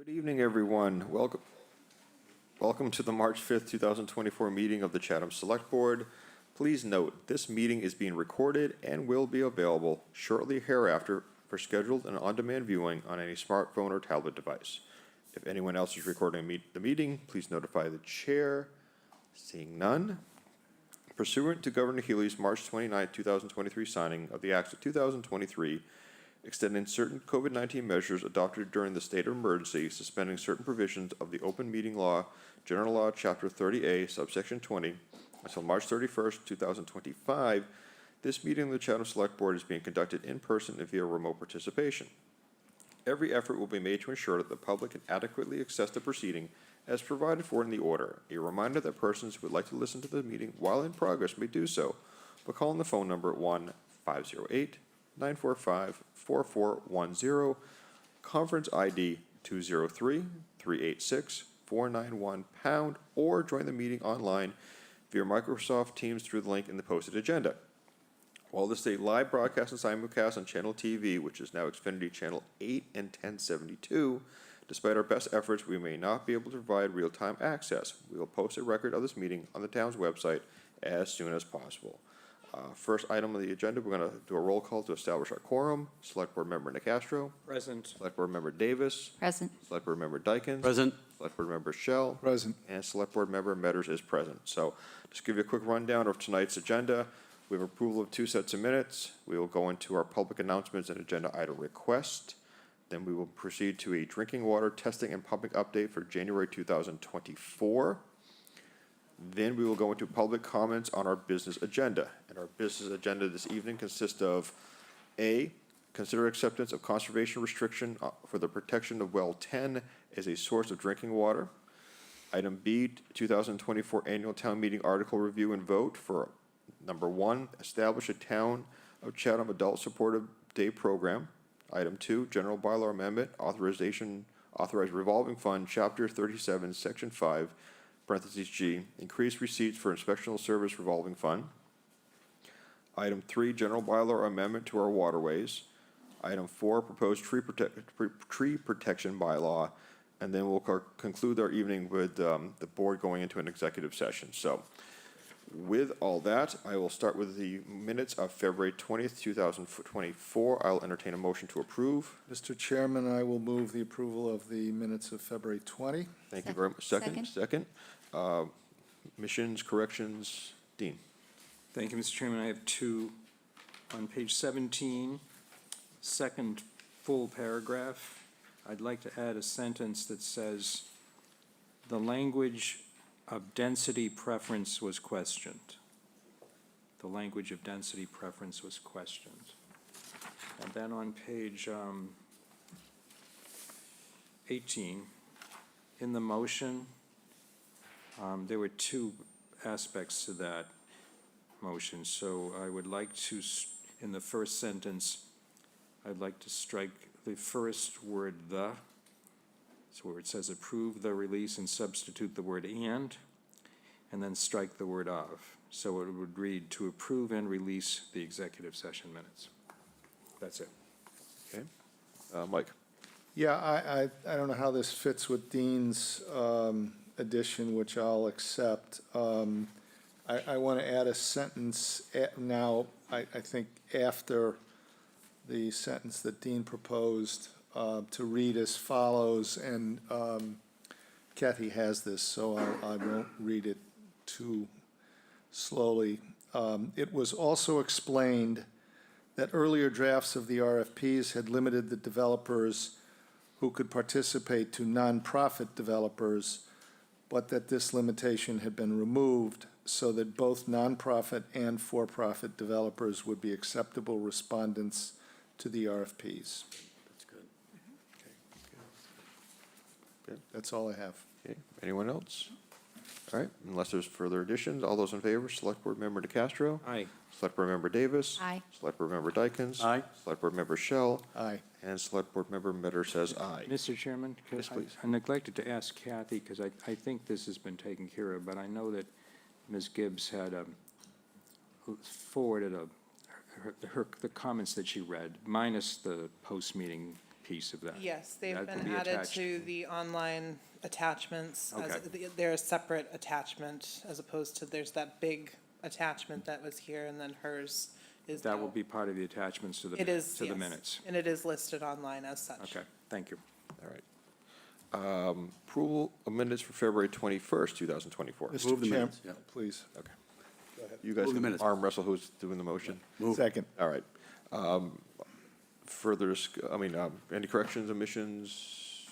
Good evening, everyone. Welcome to the March 5th, 2024 meeting of the Chatham Select Board. Please note, this meeting is being recorded and will be available shortly hereafter for scheduled and on-demand viewing on any smartphone or tablet device. If anyone else is recording the meeting, please notify the chair. Seeing none. Pursuant to Governor Healy's March 29, 2023 signing of the Acts of 2023, extending certain COVID-19 measures adopted during the state of emergency, suspending certain provisions of the Open Meeting Law, General Law, Chapter 30A, subsection 20, until March 31st, 2025, this meeting of the Chatham Select Board is being conducted in person and via remote participation. Every effort will be made to ensure that the public can adequately access the proceeding as provided for in the order. A reminder that persons who would like to listen to the meeting while in progress may do so by calling the phone number at 1-508-945-4410, conference ID 203-386-491#, or join the meeting online via Microsoft Teams through the link in the posted agenda. While this is a live broadcast and simulcast on Channel TV, which is now Xfinity Channel 8 and 1072, despite our best efforts, we may not be able to provide real-time access. We will post a record of this meeting on the town's website as soon as possible. First item on the agenda, we're going to do a roll call to establish our quorum. Select Board Member Nicastro. Present. Select Board Member Davis. Present. Select Board Member Dykens. Present. Select Board Member Shell. Present. And Select Board Member Metters is present. So just give you a quick rundown of tonight's agenda. We have approval of 2 sets of minutes. We will go into our public announcements and agenda item request. Then we will proceed to a drinking water testing and pumping update for January 2024. Then we will go into public comments on our business agenda. And our business agenda this evening consists of A, consider acceptance of conservation restriction for the protection of well 10 as a source of drinking water. Item B, 2024 annual town meeting article review and vote for number 1, establish a Town of Chatham Adult Supportive Day program. Item 2, general bylaw amendment, authorize revolving fund, chapter 37, section 5, parentheses G, increase receipts for inspectional service revolving fund. Item 3, general bylaw amendment to our waterways. Item 4, proposed tree protection bylaw. And then we'll conclude our evening with the board going into an executive session. So with all that, I will start with the minutes of February 20th, 2024. I'll entertain a motion to approve. Mr. Chairman, I will move the approval of the minutes of February 20. Thank you very much. Second. Missions, corrections, Dean. Thank you, Mr. Chairman. I have 2 on page 17, second full paragraph. I'd like to add a sentence that says, the language of density preference was questioned. The language of density preference was questioned. And then on page 18, in the motion, there were 2 aspects to that motion. So I would like to, in the first sentence, I'd like to strike the first word, the, so where it says approve the release and substitute the word and then strike the word of. So it would read to approve and release the executive session minutes. That's it. Okay. Mike. Yeah, I don't know how this fits with Dean's addition, which I'll accept. I want to add a sentence now, I think after the sentence that Dean proposed, to read as follows, and Kathy has this, so I won't read it too slowly. It was also explained that earlier drafts of the RFPs had limited the developers who could participate to nonprofit developers, but that this limitation had been removed so that both nonprofit and for-profit developers would be acceptable respondents to the RFPs. That's good. Okay. Good. That's all I have. Okay. Anyone else? All right. Unless there's further additions, all those in favor, Select Board Member DeCastro. Aye. Select Board Member Davis. Aye. Select Board Member Dykens. Aye. Select Board Member Shell. Aye. And Select Board Member Metter says aye. Mr. Chairman, Yes, please. I neglected to ask Kathy, because I think this has been taken care of, but I know that Ms. Gibbs had forwarded the comments that she read, minus the post-meeting piece of that. Yes, they've That will been be added attached. to the online attachments. As Okay. they're a separate attachment as opposed to, there's that big attachment that was here and then hers is That will now- be part of the attachments to the, It is, to the yes. minutes. And it is listed online as such. Okay, thank you. All right. Approval of minutes for February 21st, 2024. Mr. Move the Chair, minutes, yeah. please. Okay. Go ahead. You guys Move the can minutes. arm wrestle who's doing the motion. Move. Second. All right. Further, any corrections, omissions?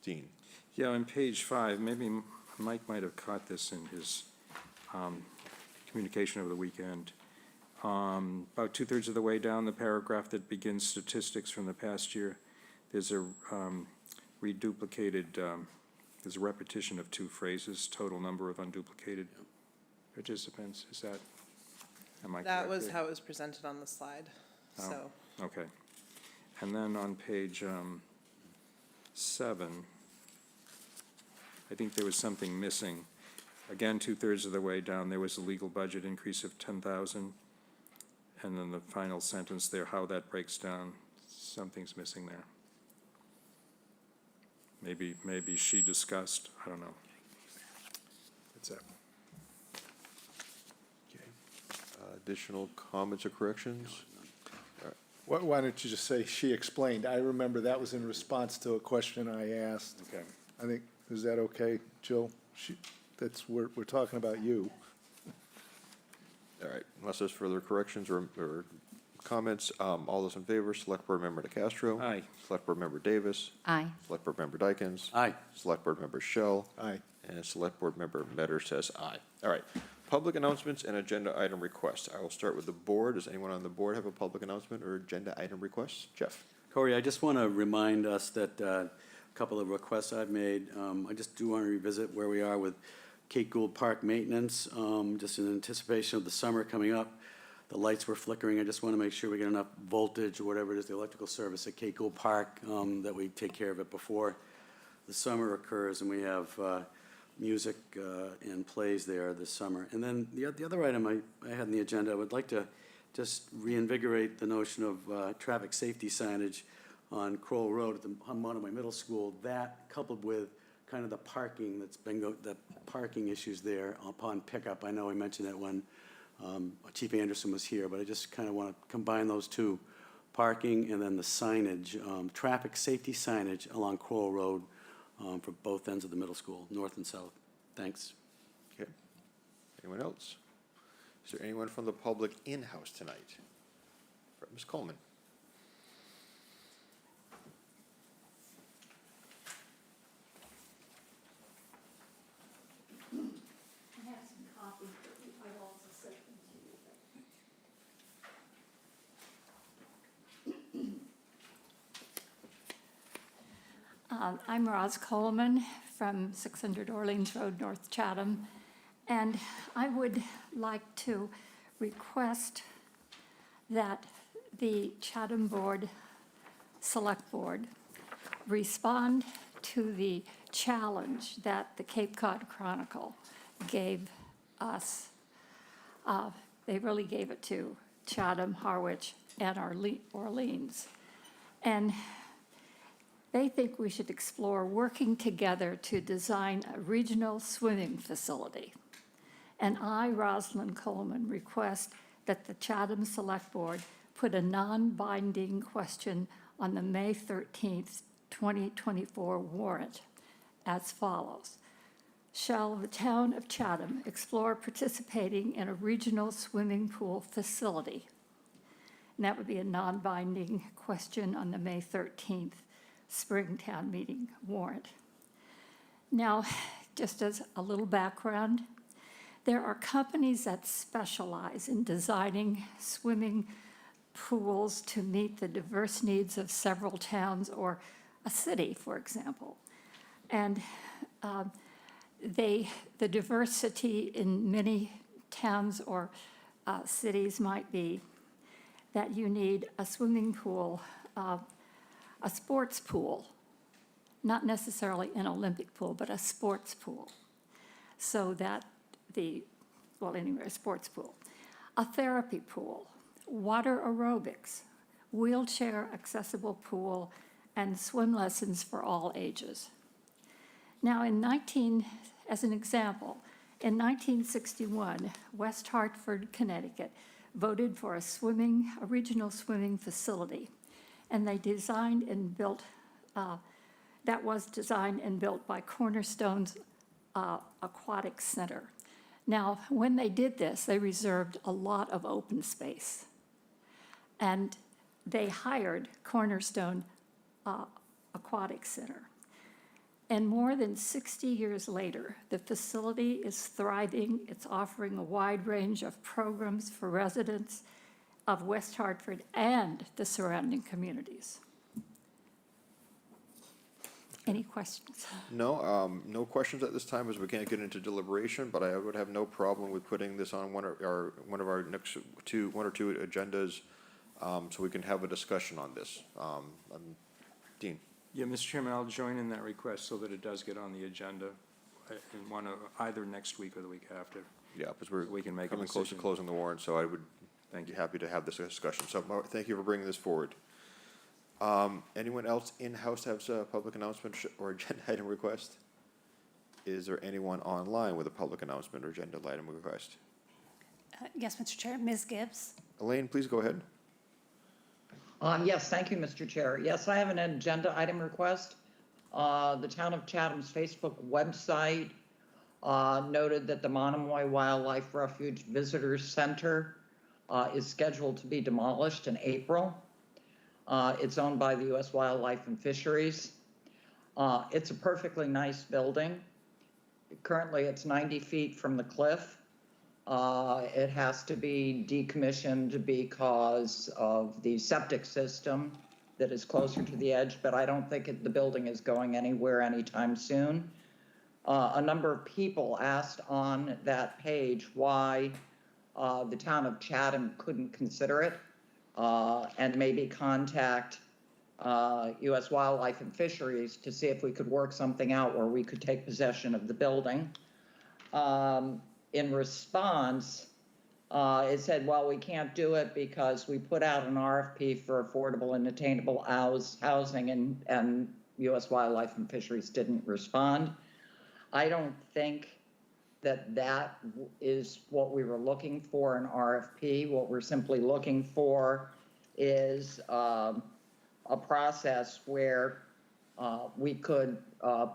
Dean? Yeah, on page 5, maybe Mike might have caught this in his communication over the weekend. About 2/3 of the way down the paragraph that begins statistics from the past year, there's a reduplicated, there's a repetition of 2 phrases, total number of unduplicated participants. Is that, am I correct? That was there? how it was presented on the slide, Oh. so. Okay. And then on page 7, I think there was something missing. Again, 2/3 of the way down, there was a legal budget increase of 10,000. And then the final sentence there, how that breaks down, something's missing there. Maybe she discussed, I don't know. That's it. Okay. Additional comments or corrections? Why don't you just say she explained? I remember that was in response to a question I asked. Okay. I think, is that okay, Jill? We're talking about you. All right, unless there's further corrections or comments, all those in favor, Select Board Member DeCastro. Aye. Select Board Member Davis. Aye. Select Board Member Dykens. Aye. Select Board Member Shell. Aye. And Select Board Member Metter says aye. All right, public announcements and agenda item requests. I will start with the board. Does anyone on the board have a public announcement or agenda item request? Jeff? Corey, I just want to remind us that a couple of requests I've made, I just do want to revisit where we are with Kate Gould Park maintenance, just in anticipation of the summer coming up. The lights were flickering. I just want to make sure we get enough voltage or whatever it is, the electrical service at Kate Gould Park, that we take care of it before the summer occurs and we have music and plays there this summer. And then the other item I had on the agenda, I would like to just reinvigorate the notion of traffic safety signage on Crowell Road on Monomoy Middle School. That coupled with kind of the parking that's been, the parking issues there upon pickup. I know we mentioned that when Chief Anderson was here, but I just kind of want to combine those two, parking and then the signage, traffic safety signage along Crowell Road for both ends of the middle school, north and south. Thanks. Okay. Anyone else? Is there anyone from the public in-house tonight? Ms. Coleman? I have some copies, but I've also sent them to you. I'm Roz Coleman from 600 Orleans Road, North Chatham, and I would like to request that the Chatham Board, Select Board, respond to the challenge that the Cape Cod Chronicle gave us. They really gave it to Chatham, Harwich, and Orleans. And they think we should explore working together to design a regional swimming facility. And I, Rosalind Coleman, request that the Chatham Select Board put a non-binding question on the May 13th, 2024 warrant as follows. Shall the town of Chatham explore participating in a regional swimming pool facility? And that would be a non-binding question on the May 13th Spring Town Meeting warrant. Now, just as a little background, there are companies that specialize in designing swimming pools to meet the diverse needs of several towns or a city, for example. And the diversity in many towns or cities might be that you need a swimming pool, a sports pool, not necessarily an Olympic pool, but a sports pool, so that a sports pool, a therapy pool, water aerobics, wheelchair accessible pool, and swim lessons for all ages. Now, as an example, in 1961, West Hartford, Connecticut, voted for a regional swimming facility, and they designed and built, that was designed and built by Cornerstone's Aquatic Center. Now, when they did this, they reserved a lot of open space, and they hired Cornerstone Aquatic Center. And more than 60 years later, the facility is thriving. It's offering a wide range of programs for residents of West Hartford and the surrounding communities. Any questions? No, no questions at this time as we can't get into deliberation, but I would have no problem with putting this on one of our next one or two agendas, so we can have a discussion on this. Dean? Yeah, Mr. Chairman, I'll join in that request so that it does get on the agenda in either next week or the week after. Yeah, because We can make a coming close to decision. closing the warrant, so I would be happy to have this discussion. So, thank you for bringing this forward. Anyone else in-house has a public announcement or agenda item request? Is there anyone online with a public announcement or agenda item request? Yes, Mr. Chair. Ms. Gibbs? Elaine, please go ahead. Yes, thank you, Mr. Chair. Yes, I have an agenda item request. The Town of Chatham's Facebook website noted that the Monomoy Wildlife Refuge Visitors Center is scheduled to be demolished in April. It's owned by the U.S. Wildlife and Fisheries. It's a perfectly nice building. Currently, it's 90 feet from the cliff. It has to be decommissioned because of the septic system that is closer to the edge, but I don't think the building is going anywhere anytime soon. A number of people asked on that page why the town of Chatham couldn't consider it and maybe contact U.S. Wildlife and Fisheries to see if we could work something out where we could take possession of the building. In response, it said, well, we can't do it because we put out an RFP for affordable and attainable housing and U.S. Wildlife and Fisheries didn't respond. I don't think that is what we were looking for in RFP. What we're simply looking for is a process where we could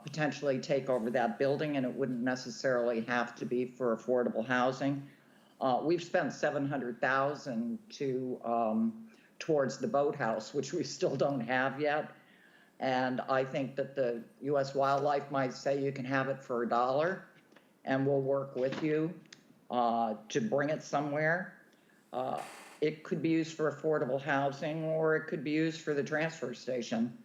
potentially take over that building, and it wouldn't necessarily have to be for affordable housing. We've spent $700,000 towards the boathouse, which we still don't have yet. And I think that the U.S. Wildlife might say you can have it for $1, and we'll work with you to bring it somewhere. It could be used for affordable housing, or it could be used for the transfer station.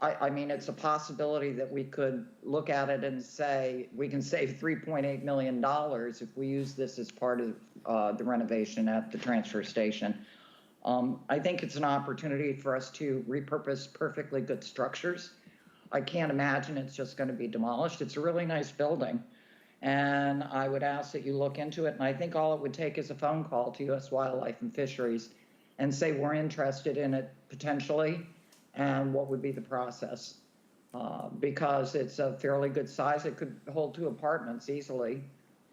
I mean, it's a possibility that we could look at it and say we can save $3.8 million if we use this as part of the renovation at the transfer station. I think it's an opportunity for us to repurpose perfectly good structures. I can't imagine it's just going to be demolished. It's a really nice building, and I would ask that you look into it. And I think all it would take is a phone call to U.S. Wildlife and Fisheries and say we're interested in it potentially, and what would be the process. Because it's a fairly good size. It could hold 2 apartments easily,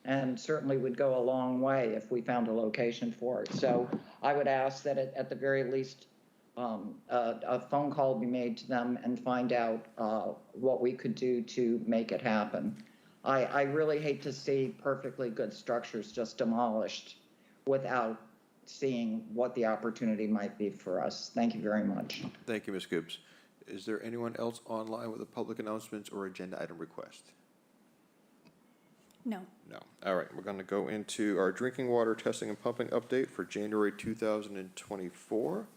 and certainly would go a long way if we found a location for it. So I would ask that at the very least a phone call be made to them and find out what we could do to make it happen. I really hate to see perfectly good structures just demolished without seeing what the opportunity might be for us. Thank you very much. Thank you, Ms. Gibbs. Is there anyone else online with a public announcements or agenda item request? No. No. All right, we're going to go into our drinking water testing and pumping update for January 2024.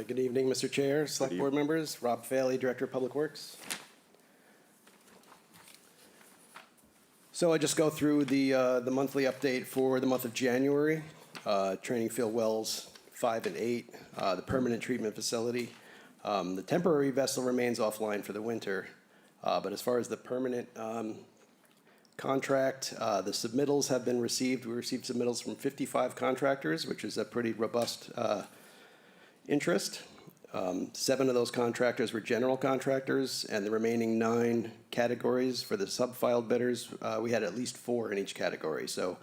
Good evening, Mr. Chair, Select Good Board members. Rob Faley, Director of Public Works. So I just go through the monthly update for the month of January. Training field wells 5 and 8, the permanent treatment facility. The temporary vessel remains offline for the winter, but as far as the permanent contract. The submittals have been received. We received submittals from 55 contractors, which is a pretty robust interest. 7 of those contractors were general contractors, and the remaining 9 categories for the sub-filed bidders, we had at least 4 in each category. So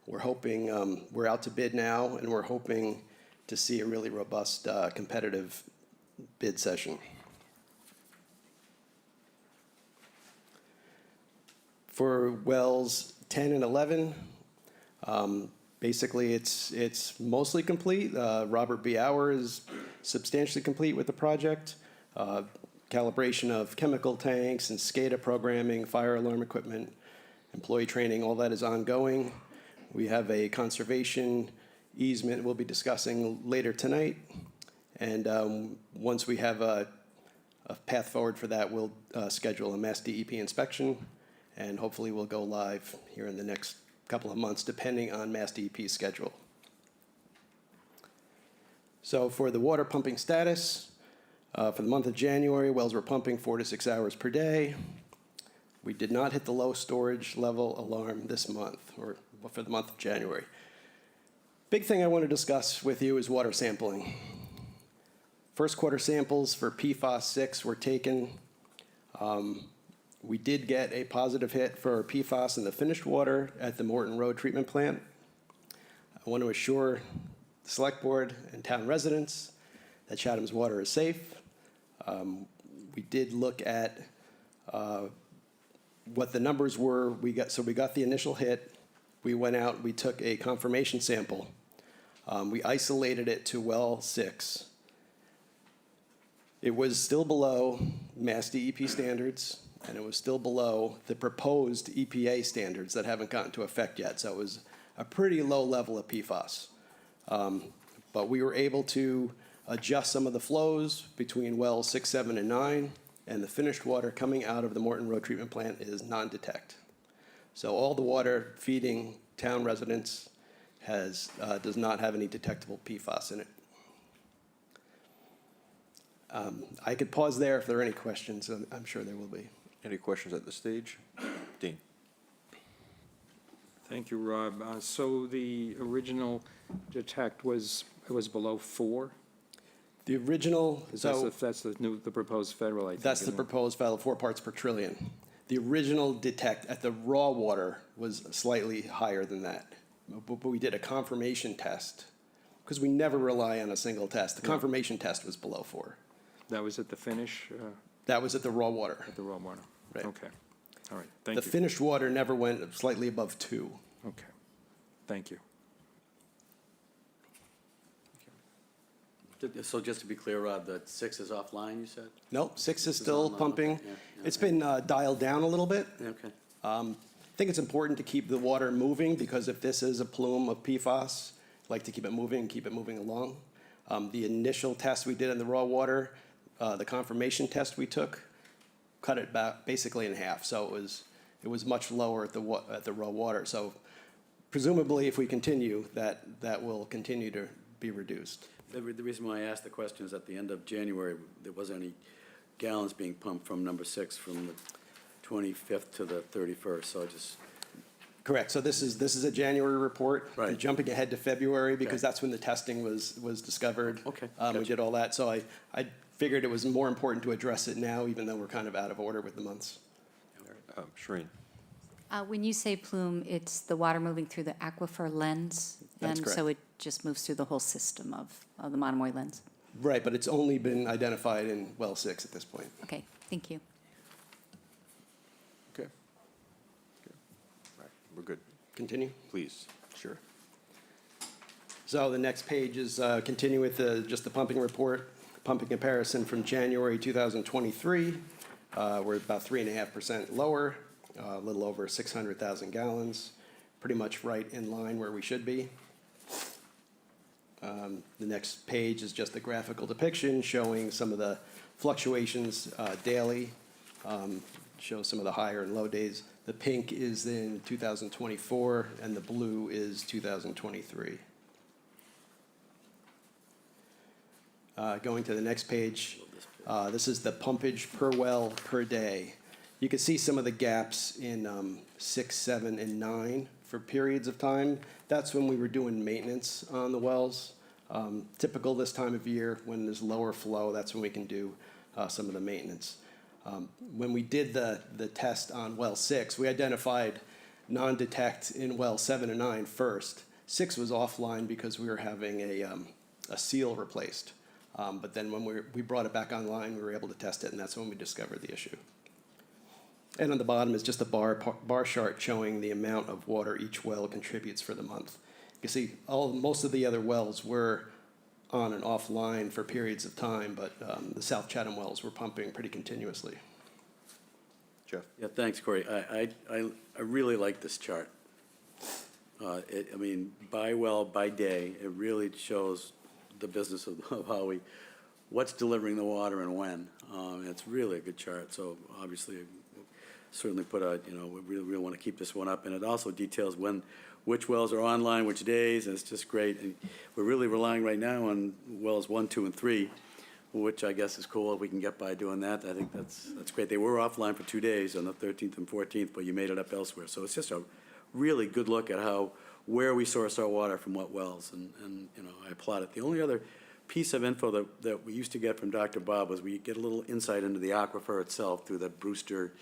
we're hoping, we're out to bid now, and we're hoping to see a really robust, competitive bid session. For wells 10 and 11, basically it's mostly complete. Robert B. Auer is substantially complete with the project. Calibration of chemical tanks and SCADA programming, fire alarm equipment, employee training, all that is ongoing. We have a conservation easement we'll be discussing later tonight. And once we have a path forward for that, we'll schedule a Mass DEP inspection, and hopefully we'll go live here in the next couple of months, depending on Mass DEP's schedule. So for the water pumping status, for the month of January, wells were pumping 4 to 6 hours per day. We did not hit the low storage level alarm this month, or for the month of January. Big thing I want to discuss with you is water sampling. First quarter samples for PFAS-6 were taken. We did get a positive hit for PFAS in the finished water at the Morton Road treatment plant. I want to assure the Select Board and town residents that Chatham's water is safe. We did look at what the numbers were. We got the initial hit. We went out, we took a confirmation sample. We isolated it to well 6. It was still below Mass DEP standards, and it was still below the proposed EPA standards that haven't gotten into effect yet. So it was a pretty low level of PFAS. But we were able to adjust some of the flows between wells 6, 7, and 9, and the finished water coming out of the Morton Road treatment plant is non-detect. So all the water feeding town residents does not have any detectable PFAS in it. I could pause there if there are any questions. I'm sure there will be. Any questions at this stage? Dean? Thank you, Rob. So the original detect was below 4? The original, That's the proposed federal, I think. that's the isn't it? proposed value of 4 parts per trillion. The original detect at the raw water was slightly higher than that. But we did a confirmation test, because we never rely on a single test. The confirmation test was below 4. That was at the finish, That was at the raw water. at the raw water? Right. Okay. All right. Thank The you. finished water never went slightly above 2. Okay. Thank you. So just to be clear, Rob, the 6 is offline, you said? Nope, 6 is is still online, pumping. okay, yeah, It's okay. been dialed down a little bit. Okay. I think it's important to keep the water moving, because if this is a plume of PFAS, I like to keep it moving along. The initial test we did in the raw water, the confirmation test we took, cut it back basically in half. So it was much lower at the raw water. So presumably, if we continue, that will continue to be reduced. The reason why I asked the question is at the end of January, there wasn't any gallons being pumped from number 6 from the 25th to the 31st, so I just, Correct. So this is a January report. Right. And jumping ahead to February, because Okay. that's when the testing was discovered. Okay, We gotcha. did all that. So I figured it was more important to address it now, even though we're kind of out of order with the months. Shereen? When you say plume, it's the water moving through the aquifer lens? That's And so it just moves through the whole system of the Monomoy lens? Right, but it's only been identified in well 6 at this point. Okay, thank you. Okay. All right, we're good. Continue? Please. Sure. So the next page is continue with just the pumping report, pumping comparison from January 2023. We're about 3.5% lower, a little over 600,000 gallons, pretty much right in line where we should be. The next page is just a graphical depiction showing some of the fluctuations daily, shows some of the higher and low days. The pink is in 2024, and the blue is 2023. Going to the next page, this is the pumpage per well per day. You can see some of the gaps in 6, 7, and 9 for periods of time. That's when we were doing maintenance on the wells. Typical this time of year, when there's lower flow, that's when we can do some of the maintenance. When we did the test on well 6, we identified non-detect in well 7 and 9 first. 6 was offline because we were having a seal replaced. But then when we brought it back online, we were able to test it, and that's when we discovered the issue. And on the bottom is just a bar chart showing the amount of water each well contributes for the month. You can see most of the other wells were on and offline for periods of time, but the South Chatham wells were pumping pretty continuously. Jeff? Yeah, thanks, Corey. I really like this chart. I mean, by well, by day, it really shows the business of how what's delivering the water and when. It's really a good chart, so obviously, certainly put a, we really want to keep this one up, and it also details which wells are online, which days, and it's just great. And we're really relying right now on wells 1, 2, and 3, which I guess is cool if we can get by doing that. I think that's great. They were offline for 2 days on the 13th and 14th, but you made it up elsewhere. So it's just a really good look at where we source our water from what wells, and I applaud it. The only other piece of info that we used to get from Dr. Bob was we get a little insight into the aquifer itself through the Brewster,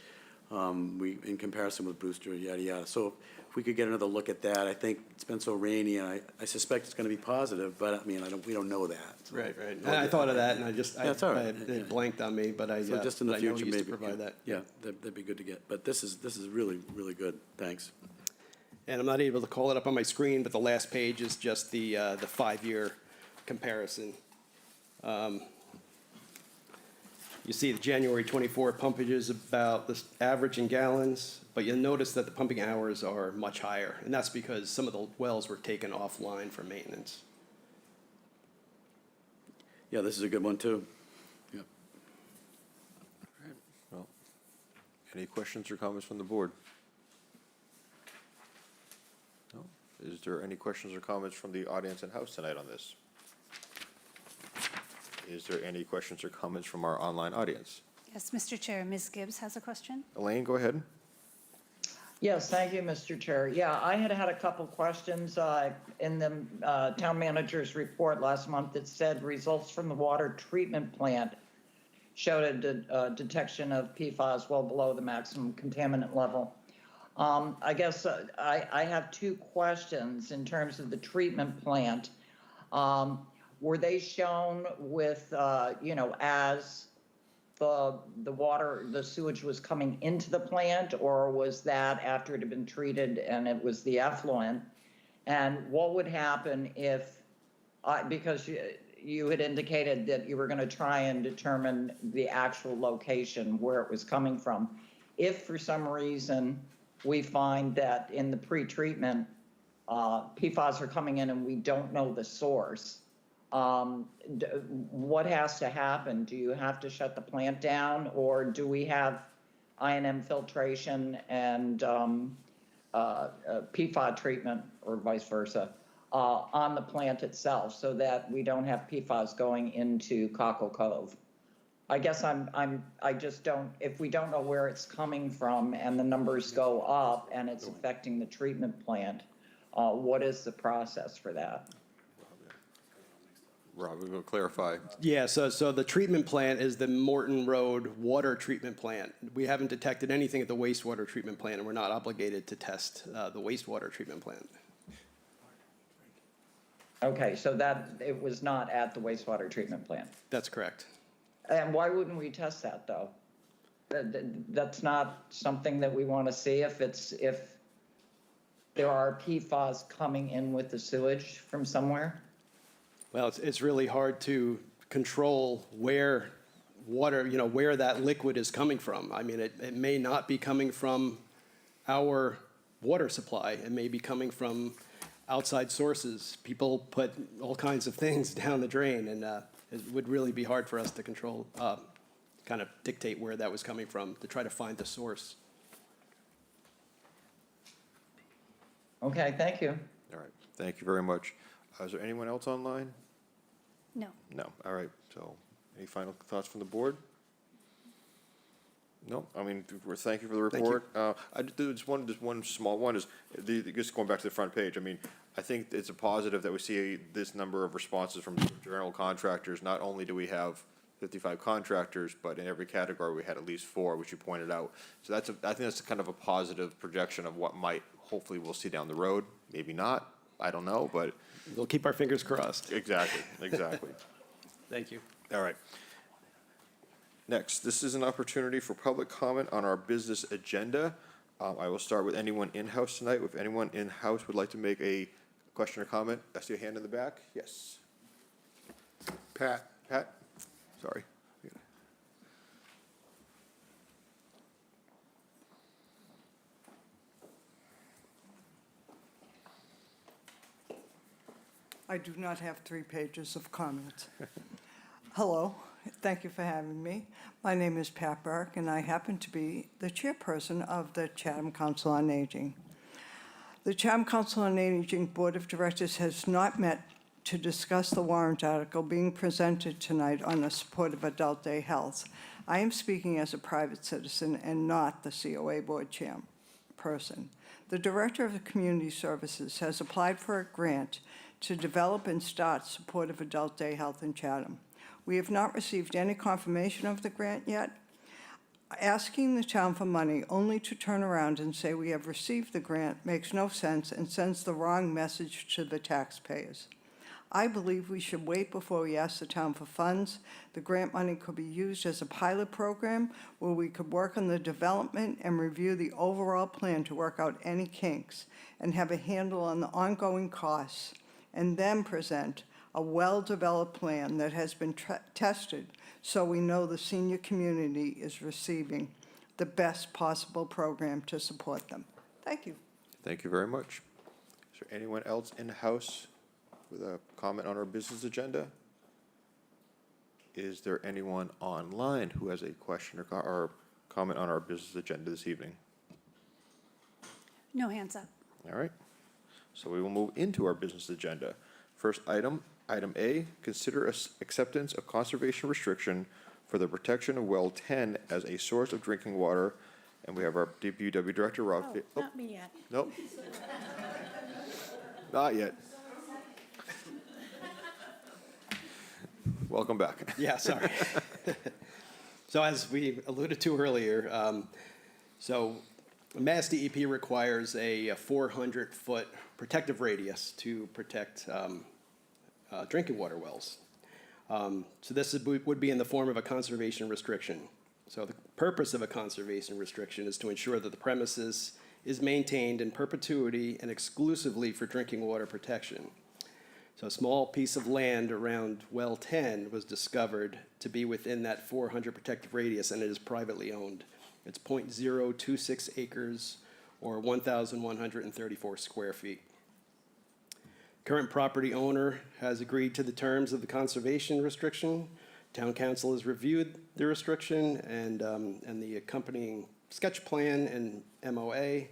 in comparison with Brewster, yada, yada. So if we could get another look at that, I think it's been so rainy, and I suspect it's going to be positive, but I mean, we don't know that. So. Right. And I thought of that, and That's all right. it blanked on me, but So just in the but I know future, we used maybe. to provide that. Yeah, that'd be good to get. But this is really, really good. Thanks. And I'm not able to call it up on my screen, but the last page is just the 5-year comparison. You see the January 24 pumpage is about the average in gallons, but you'll notice that the pumping hours are much higher, and that's because some of the wells were taken offline for maintenance. Yeah, this is a good one, too. Yep. Well, any questions or comments from the board? No? Is there any questions or comments from the audience and house tonight on this? Is there any questions or comments from our online audience? Yes, Mr. Chair, Ms. Gibbs has a question. Elaine, go ahead. Yes, thank you, Mr. Chair. Yeah, I had a couple questions in the town manager's report last month. It said results from the water treatment plant showed a detection of PFAS well below the maximum contaminant level. I guess I have 2 questions in terms of the treatment plant. Were they shown with, as the sewage was coming into the plant, or was that after it had been treated and it was the effluent? And what would happen if, because you had indicated that you were going to try and determine the actual location where it was coming from. If for some reason we find that in the pre-treatment, PFAS are coming in and we don't know the source, what has to happen? Do you have to shut the plant down, or do we have I&M filtration and PFAS treatment, or vice versa, on the plant itself, so that we don't have PFAS going into Cockle Cove? I guess I just don't, if we don't know where it's coming from and the numbers go up and it's affecting the treatment plant, what is the process for that? Rob, we're going to clarify. Yeah, so the treatment plant is the Morton Road Water Treatment Plant. We haven't detected anything at the wastewater treatment plant, and we're not obligated to test the wastewater treatment plant. Okay, so that it was not at the wastewater treatment plant. That's correct. And why wouldn't we test that, though? That's not something that we want to see if there are PFAS coming in with the sewage from somewhere? Well, it's really hard to control where water, where that liquid is coming from. I mean, it may not be coming from our water supply. It may be coming from outside sources. People put all kinds of things down the drain, and it would really be hard for us to control, kind of dictate where that was coming from, to try to find the source. Okay, thank you. All right, thank you very much. Is there anyone else online? No. No. All right, so any final thoughts from the board? No, I mean, thank you for the report. I do, just one small one is, just going back to the front page, I mean, I think it's a positive that we see this number of responses from general contractors. Not only do we have 55 contractors, but in every category, we had at least 4, which you pointed out. So I think that's kind of a positive projection of what might, hopefully we'll see down the road. Maybe not, I don't know, but We'll keep our fingers crossed. exactly. Thank you. All right. Next, this is an opportunity for public comment on our business agenda. I will start with anyone in-house tonight. If anyone in-house would like to make a question or comment, I see a hand in the back. Yes. Pat? Pat? Sorry. I do not have 3 pages of comments. Hello, thank you for having me. My name is Pat Burke, and I happen to be the chairperson of the Chatham Council on Aging. The Chatham Council on Aging Board of Directors has not met to discuss the warrant article being presented tonight on the support of adult day health. I am speaking as a private citizen and not the COA board chairperson. The Director of Community Services has applied for a grant to develop and start supportive adult day health in Chatham. We have not received any confirmation of the grant yet. Asking the town for money only to turn around and say we have received the grant makes no sense and sends the wrong message to the taxpayers. I believe we should wait before we ask the town for funds. The grant money could be used as a pilot program where we could work on the development and review the overall plan to work out any kinks and have a handle on the ongoing costs, and then present a well-developed plan that has been tested so we know the senior community is receiving the best possible program to support them. Thank you. Thank you very much. Is there anyone else in-house with a comment on our business agenda? Is there anyone online who has a question or comment on our business agenda this evening? No hands up. All right. So we will move into our business agenda. First item, item A, consider acceptance of conservation restriction for the protection of well 10 as a source of drinking water. And we have our DPW Director, Rob. Oh, not me yet. Nope. Not yet. Welcome back. Yeah, sorry. So as we alluded to earlier, Mass DEP requires a 400-foot protective radius to protect drinking water wells. So this would be in the form of a conservation restriction. So the purpose of a conservation restriction is to ensure that the premises is maintained in perpetuity and exclusively for drinking water protection. So a small piece of land around well 10 was discovered to be within that 400 protective radius, and it is privately owned. It's 0.026 acres or 1,134 square feet. Current property owner has agreed to the terms of the conservation restriction. Town council has reviewed the restriction and the accompanying sketch plan and MOA.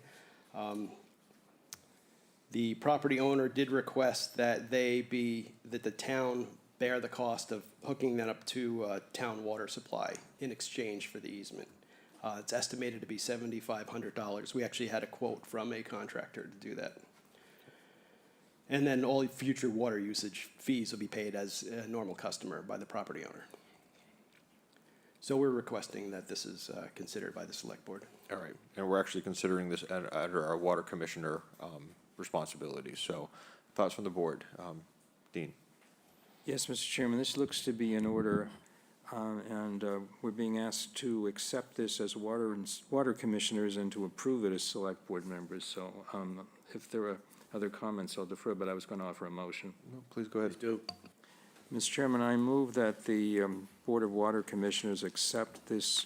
The property owner did request that the town bear the cost of hooking that up to town water supply in exchange for the easement. It's estimated to be $7,500. We actually had a quote from a contractor to do that. And then all future water usage fees will be paid as a normal customer by the property owner. So we're requesting that this is considered by the select board. All right, and we're actually considering this under our water commissioner responsibilities. So thoughts from the board. Dean? Yes, Mr. Chairman, this looks to be in order, and we're being asked to accept this as water commissioners and to approve it as select board members. So if there are other comments, I'll defer, but I was going to offer a motion. No, please go ahead. Do. Mr. Chairman, I move that the Board of Water Commissioners accept this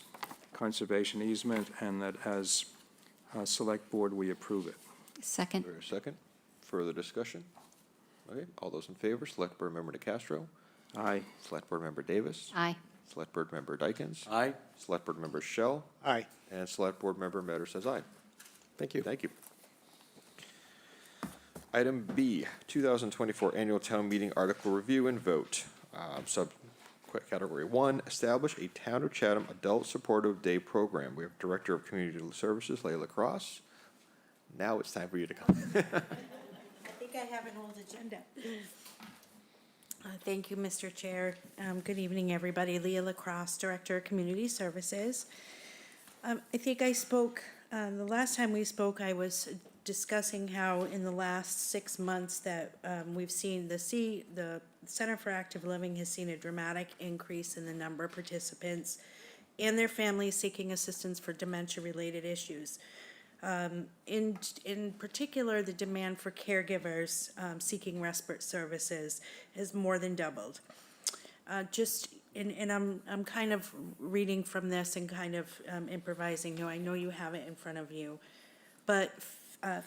conservation easement and that as a select board, we approve it. Second. For a second, further discussion? Okay, all those in favor, Select Board Member DeCastro, Aye. Select Board Member Davis, Aye. Select Board Member Dykens, Aye. Select Board Member Shell, Aye. and Select Board Member Metter says aye. Thank you. Thank you. Item B, 2024 Annual Town Meeting Article Review and Vote. Category 1, establish a Town of Chatham Adult Supportive Day Program. We have Director of Community Services, Layla Cross. Now it's time for you to come. I think I have an old agenda. Thank you, Mr. Chair. Good evening, everybody. Leah Lacrosse, Director of Community Services. I think I spoke, the last time we spoke, I was discussing how in the last 6 months that we've seen the Center for Active Living has seen a dramatic increase in the number of participants and their families seeking assistance for dementia-related issues. In particular, the demand for caregivers seeking respite services has more than doubled. And I'm kind of reading from this and kind of improvising. No, I know you have it in front of you, but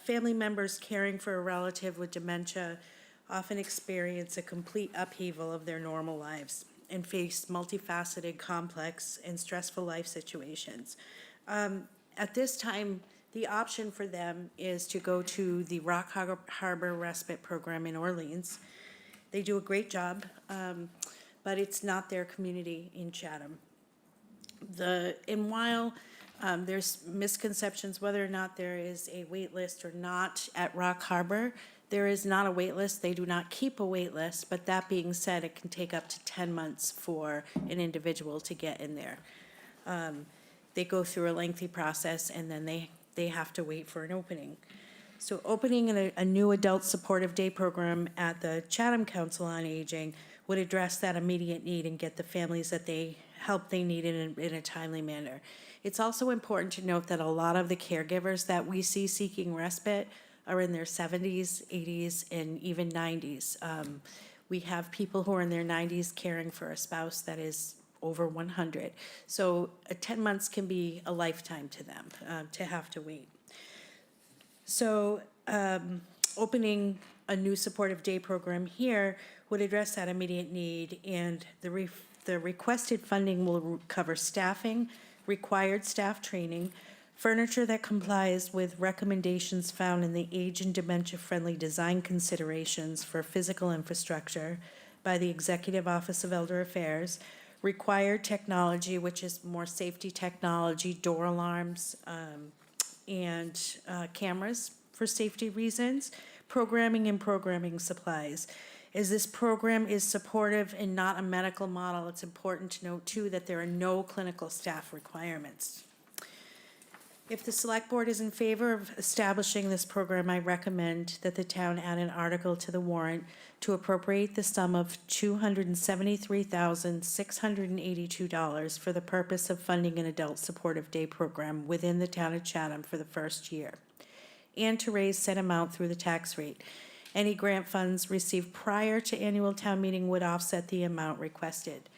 family members caring for a relative with dementia often experience a complete upheaval of their normal lives and face multifaceted, complex, and stressful life situations. At this time, the option for them is to go to the Rock Harbor Respite Program in Orleans. They do a great job, but it's not their community in Chatham. And while there's misconceptions whether or not there is a wait list or not at Rock Harbor, there is not a wait list. They do not keep a wait list, but that being said, it can take up to 10 months for an individual to get in there. They go through a lengthy process and then they have to wait for an opening. So opening a new adult supportive day program at the Chatham Council on Aging would address that immediate need and get the families that they need in a timely manner. It's also important to note that a lot of the caregivers that we see seeking respite are in their 70s, 80s, and even 90s. We have people who are in their 90s caring for a spouse that is over 100. So 10 months can be a lifetime to them to have to wait. So opening a new supportive day program here would address that immediate need, and the requested funding will cover staffing, required staff training, furniture that complies with recommendations found in the age and dementia-friendly design considerations for physical infrastructure by the Executive Office of Elder Affairs, required technology, which is more safety technology, door alarms, and cameras for safety reasons, programming supplies. As this program is supportive and not a medical model, it's important to note too that there are no clinical staff requirements. If the select board is in favor of establishing this program, I recommend that the town add an article to the warrant to appropriate the sum of $273,682 for the purpose of funding an adult supportive day program within the town of Chatham for the first year, and to raise said amount through the tax rate. Any grant funds received prior to annual town meeting would offset the amount requested.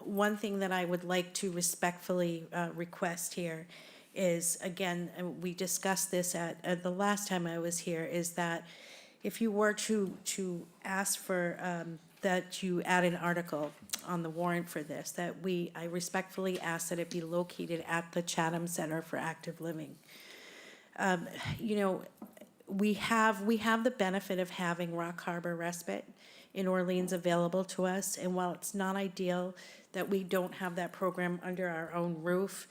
One thing that I would like to respectfully request here is, again, we discussed this at the last time I was here, is that if you were to ask for that you add an article on the warrant for this, that I respectfully ask that it be located at the Chatham Center for Active Living. You know, we have the benefit of having Rock Harbor Respite in Orleans available to us, and while it's not ideal that we don't have that program under our own roof,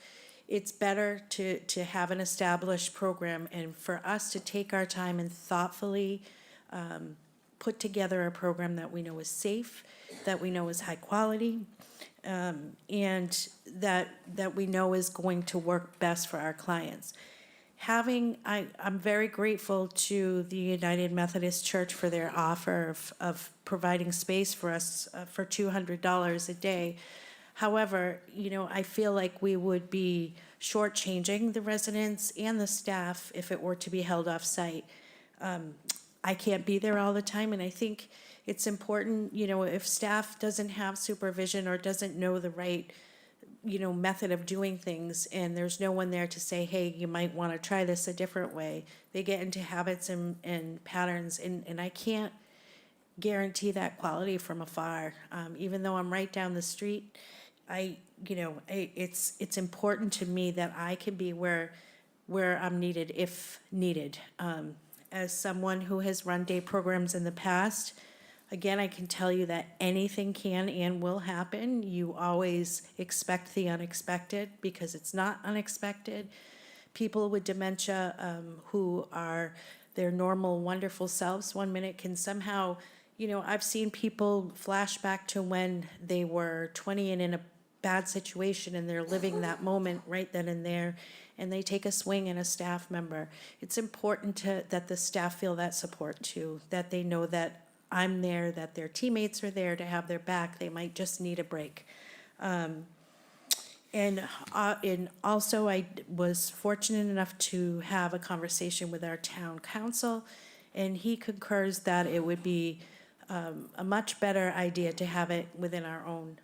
it's better to have an established program and for us to take our time and thoughtfully put together a program that we know is safe, that we know is high quality, and that we know is going to work best for our clients. I'm very grateful to the United Methodist Church for their offer of providing space for us for $200 a day. However, you know, I feel like we would be shortchanging the residents and the staff if it were to be held off-site. I can't be there all the time, and I think it's important, you know, if staff doesn't have supervision or doesn't know the right, you know, method of doing things, and there's no one there to say, hey, you might want to try this a different way, they get into habits and patterns, and I can't guarantee that quality from afar. Even though I'm right down the street, it's important to me that I can be where I'm needed if needed. As someone who has run day programs in the past, Again, I can tell you that anything can and will happen. You always expect the unexpected because it's not unexpected. People with dementia who are their normal, wonderful selves 1 minute can somehow, I've seen people flash back to when they were 20 and in a bad situation and they're living that moment right then and there, and they take a swing at a staff member. It's important that the staff feel that support too, that they know that I'm there, that their teammates are there to have their back. They might just need a break. And also, I was fortunate enough to have a conversation with our town council, and he concurs that it would be a much better idea to have it within our own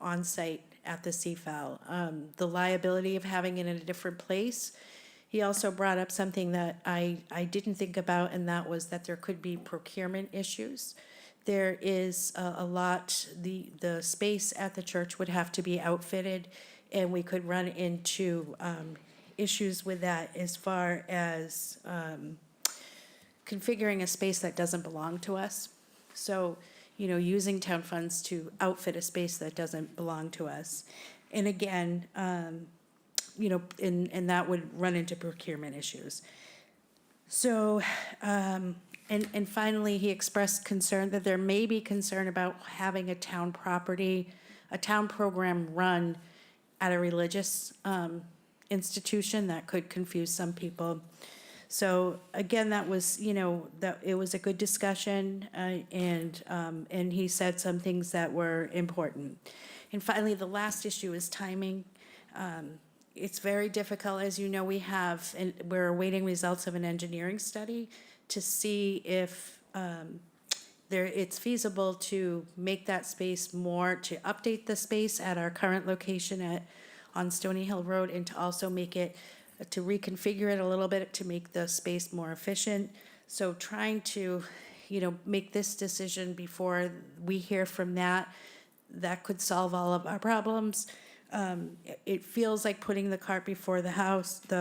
on-site at the CFAL. The liability of having it in a different place. He also brought up something that I didn't think about, and that was that there could be procurement issues. There is a lot, the space at the church would have to be outfitted, and we could run into issues with that as far as configuring a space that doesn't belong to us. So, using town funds to outfit a space that doesn't belong to us. And again, and that would run into procurement issues. So, and finally, he expressed concern that there may be concern about having a town program run at a religious institution that could confuse some people. So again, that was, that it was a good discussion, and he said some things that were important. And finally, the last issue is timing. It's very difficult, as you know, we're awaiting results of an engineering study to see if it's feasible to make that space to update the space at our current location on Stony Hill Road, and to also to reconfigure it a little bit to make the space more efficient. So trying to, make this decision before we hear from that could solve all of our problems. It feels like putting the cart before the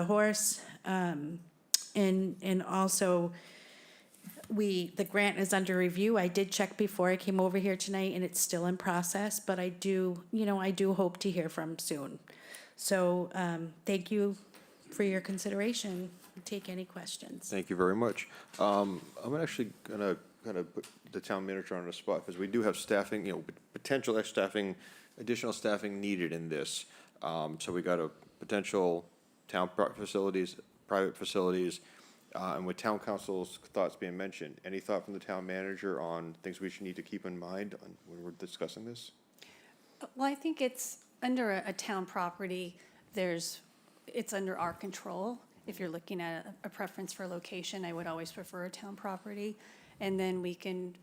horse. And also, the grant is under review. I did check before I came over here tonight, and it's still in process, but I do hope to hear from soon. So, thank you for your consideration. Take any questions. Thank you very much. I'm actually gonna kind of put the town manager on the spot, because we do have staffing, potential additional staffing needed in this. So we got a potential town facilities, private facilities, and with town council's thoughts being mentioned, any thought from the town manager on things we should need to keep in mind when we're discussing this? Well, I think it's under a town property, it's under our control. If you're looking at a preference for location, I would always prefer a town property. And then we can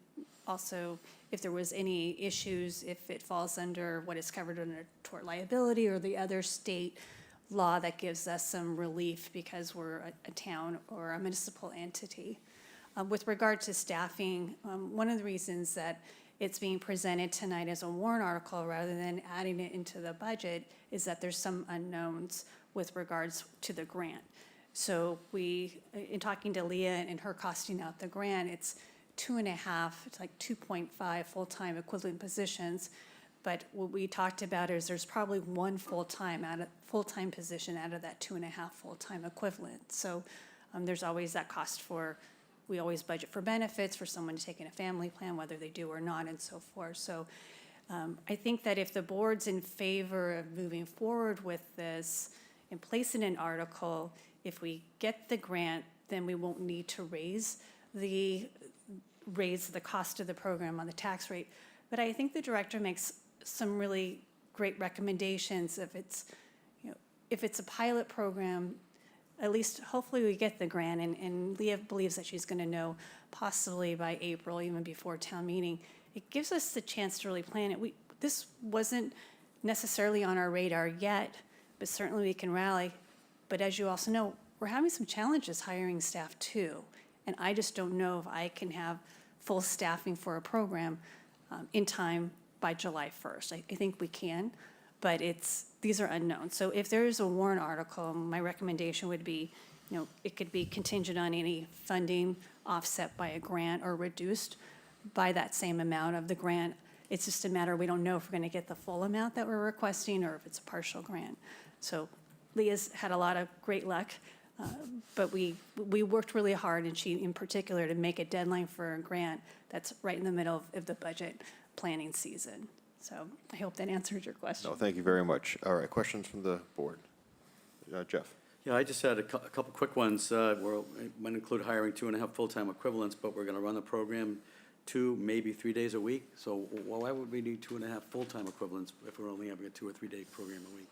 also, if there was any issues, if it falls under what is covered under tort liability or the other state law that gives us some relief because we're a town or a municipal entity. With regard to staffing, one of the reasons that it's being presented tonight as a warrant article rather than adding it into the budget is that there's some unknowns with regards to the grant. So in talking to Leah and her costing out the grant, it's 2.5, it's like 2.5 full-time equivalent positions. But what we talked about is there's probably one full-time position out of that 2.5 full-time equivalent. So there's always that cost we always budget for benefits for someone taking a family plan, whether they do or not, and so forth. So I think that if the board's in favor of moving forward with this and placing an article, if we get the grant, then we won't need to raise the cost of the program on the tax rate. But I think the director makes some really great recommendations. If it's a pilot program, at least hopefully we get the grant, and Leah believes that she's going to know possibly by April, even before town meeting. It gives us the chance to really plan it. This wasn't necessarily on our radar yet, but certainly we can rally. But as you also know, we're having some challenges hiring staff too, and I just don't know if I can have full staffing for a program in time by July 1st. I think we can, but these are unknown. So if there is a warrant article, my recommendation would be, it could be contingent on any funding offset by a grant or reduced, by that same amount of the grant. It's just a matter, we don't know if we're going to get the full amount that we're requesting or if it's a partial grant. So Leah's had a lot of great luck, but we worked really hard, and she in particular, to make a deadline for a grant that's right in the middle of the budget planning season. So I hope that answered your question. No, thank you very much. All right, questions from the board? Jeff? Yeah, I just had a couple quick ones. We're, it might include hiring 2.5 full-time equivalents, but we're gonna run the program 2, maybe 3 days a week. So why would we need 2.5 full-time equivalents if we're only having a 2 or 3 day program a week?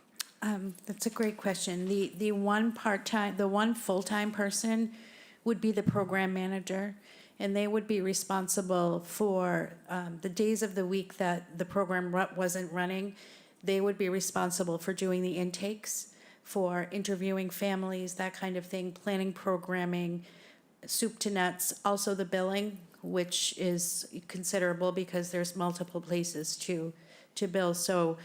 That's a great question. The one part-time, the one full-time person would be the program manager, and they would be responsible for the days of the week that the program wasn't running. They would be responsible for doing the intakes, for interviewing families, that kind of thing, planning programming, soup to nuts, also the billing, which is considerable because there's multiple places to bill. So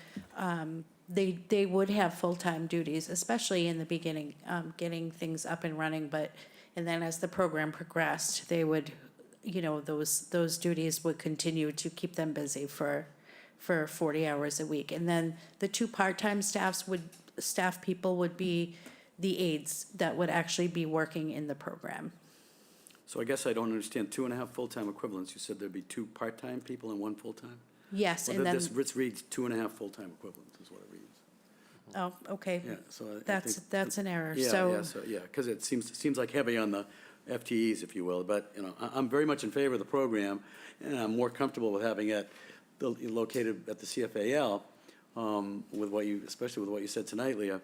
they would have full-time duties, especially in the beginning, getting things up and running. And then as the program progressed, they would, you know, those duties would continue to keep them busy for 40 hours a week. And then the 2 part-time staff people would be the aides that would actually be working in the program. So I guess I don't understand, 2.5 full-time equivalents. You said there'd be 2 part-time people and 1 full-time? Yes, Well, and then, this reads 2.5 full-time equivalents is what it reads. oh, okay. Yeah, so I That's think. an error. Yeah, because it seems like heavy on the FTEs, if you will, but, you know, I'm very much in favor of the program, and I'm more comfortable with having it located at the CFAL, with what you, especially with what you said tonight, Leah.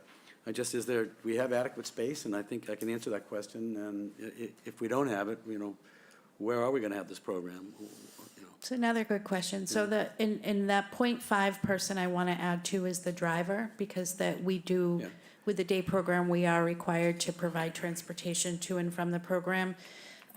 We have adequate space, and I think I can answer that question, and if we don't have it, you know, where are we gonna have this program? You know. It's another good question. So in that 0.5 person I want to add to is the driver, because that we do, Yeah. with the day program, we are required to provide transportation to and from the program.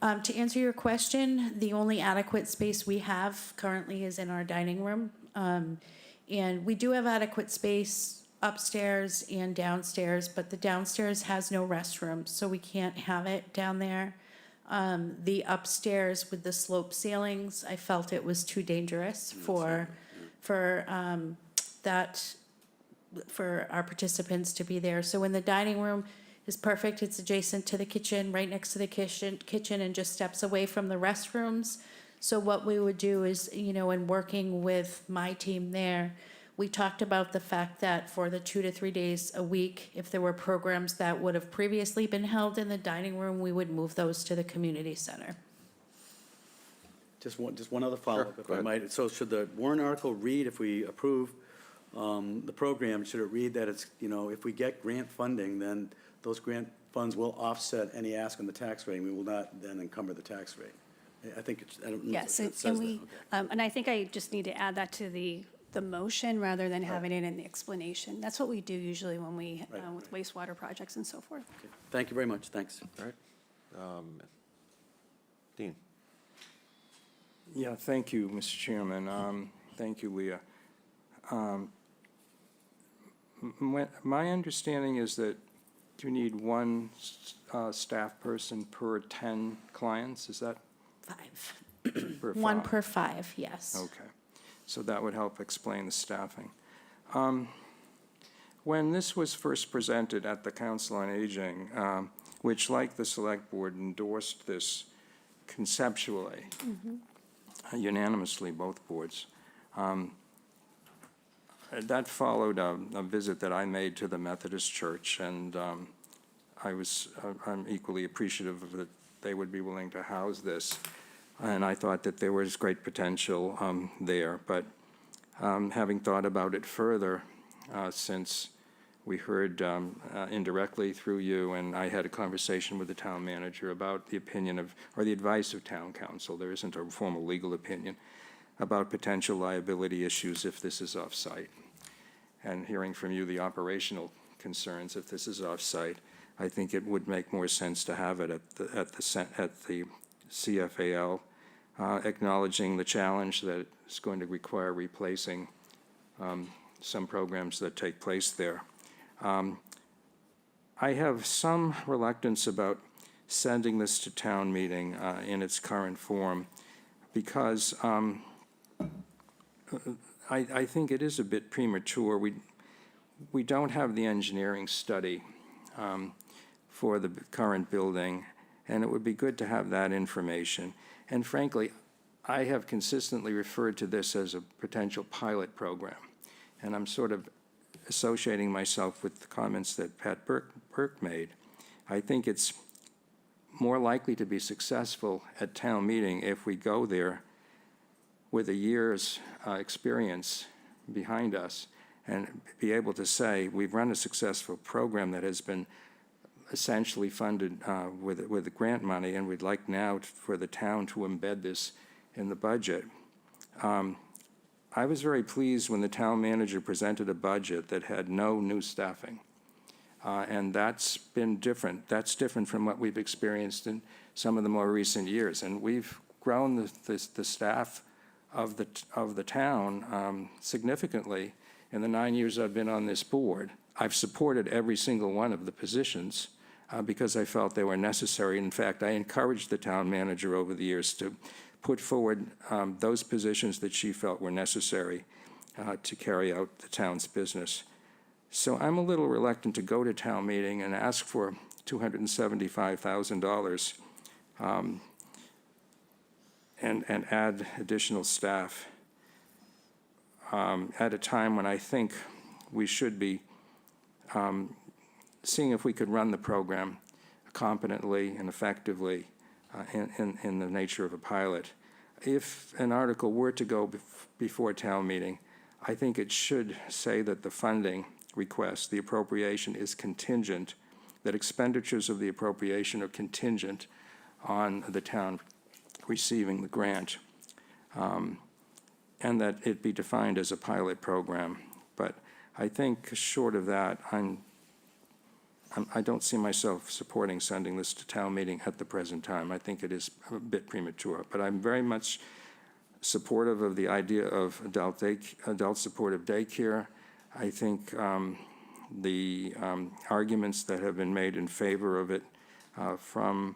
To answer your question, the only adequate space we have currently is in our dining room. And we do have adequate space upstairs and downstairs, but the downstairs has no restroom, so we can't have it down there. The upstairs with the slope ceilings, I felt it was too dangerous for our participants to be there. So in the dining room is perfect. It's adjacent to the kitchen, right next to the kitchen, and just steps away from the restrooms. So what we would do is, you know, in working with my team there, we talked about the fact that for the 2 to 3 days a week, if there were programs that would have previously been held in the dining room, we would move those to the community center. Just one other follow-up, Sure, if go I ahead. might. So should the warrant article read, if we approve the program, should it read that it's, you know, if we get grant funding, then those grant funds will offset any ask on the tax rate, and we will not then encumber the tax rate? I think it's, I don't know if Yes, it says and that. we, Okay. and I think I just need to add that to the motion rather than having it in the explanation. That's what we do usually when we, Right, with wastewater projects and so forth. Okay. Thank you very much, thanks. All right. Dean? Yeah, thank you, Mr. Chairman. Thank you, Leah. My understanding is that you need 1 staff person per 10 clients, is that 5. per 1 5? per 5, yes. Okay, so that would help explain the staffing. When this was first presented at the Council on Aging, which, like the Select Board, endorsed this conceptually, unanimously, both boards, that followed a visit that I made to the Methodist Church, and I'm equally appreciative of that they would be willing to house this. And I thought that there was great potential there. But having thought about it further, since we heard indirectly through you, and I had a conversation with the town manager about the opinion of, or the advice of town council, there isn't a formal legal opinion, about potential liability issues if this is off-site. And hearing from you the operational concerns if this is off-site, I think it would make more sense to have it at the CFAL, acknowledging the challenge that it's going to require replacing some programs that take place there. I have some reluctance about sending this to town meeting in its current form, because I think it is a bit premature. We don't have the engineering study for the current building, and it would be good to have that information. And frankly, I have consistently referred to this as a potential pilot program, and I'm sort of associating myself with the comments that Pat Burke made. I think it's more likely to be successful at town meeting if we go there with a year's experience behind us and be able to say, we've run a successful program that has been essentially funded with the grant money, and we'd like now for the town to embed this in the budget. I was very pleased when the town manager presented a budget that had no new staffing. And that's been different. That's different from what we've experienced in some of the more recent years. And we've grown the staff of the town significantly in the 9 years I've been on this board. I've supported every single one of the positions because I felt they were necessary. In fact, I encouraged the town manager over the years to put forward those positions that she felt were necessary to carry out the town's business. So I'm a little reluctant to go to town meeting and ask for $275,000 and add additional staff at a time when I think we should be seeing if we could run the program competently and effectively in the nature of a pilot. If an article were to go before town meeting, I think it should say that the funding request, the appropriation is contingent, that expenditures of the appropriation are contingent on the town receiving the grant, and that it be defined as a pilot program. But I think short of that, I don't see myself supporting sending this to town meeting at the present time. I think it is a bit premature, but I'm very much supportive of the idea of adult supportive daycare. I think the arguments that have been made in favor of it from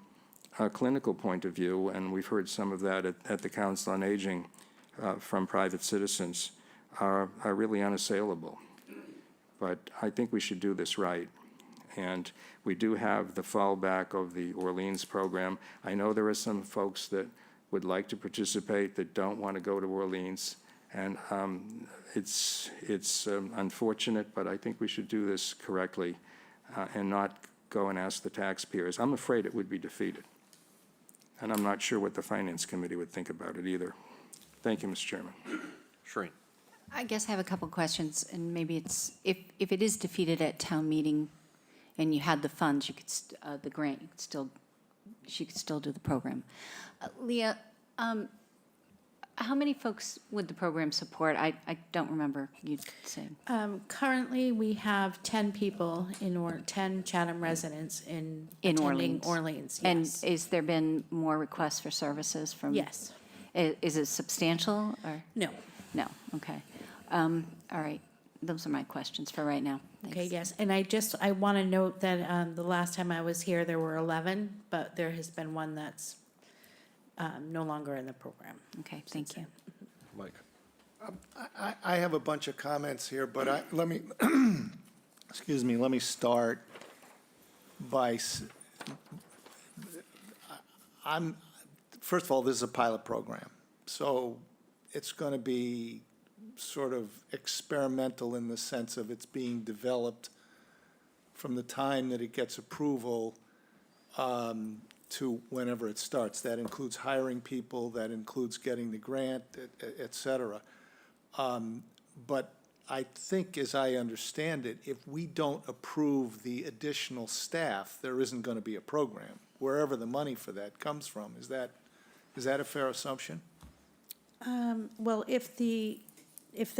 a clinical point of view, and we've heard some of that at the Council on Aging from private citizens, are really unassailable. But I think we should do this right. And we do have the fallback of the Orleans program. I know there are some folks that would like to participate that don't want to go to Orleans. And it's unfortunate, but I think we should do this correctly and not go and ask the taxpayers. I'm afraid it would be defeated. And I'm not sure what the Finance Committee would think about it either. Thank you, Mr. Chairman. Shereen. I guess I have a couple questions, and maybe it's, if it is defeated at town meeting and you had the funds, you could, the grant, she could still do the program. Leah, how many folks would the program support? I don't remember you saying. Currently, we have 10 people 10 Chatham residents in attending Orleans, yes. And is there been more requests for services from? Yes. Is it substantial or? No. No, okay. All right, those are my questions for right now. Thanks. Okay, yes, and I want to note that the last time I was here, there were 11, but there has been one that's no longer in the program. Okay, thank you. Mike. I have a bunch of comments here, but let me, excuse me, let me start by, first of all, this is a pilot program. So it's going to be sort of experimental in the sense of it's being developed from the time that it gets approval to whenever it starts. That includes hiring people, that includes getting the grant, et cetera. But I think, as I understand it, if we don't approve the additional staff, there isn't going to be a program, wherever the money for that comes from. Is that a fair assumption? Well, if the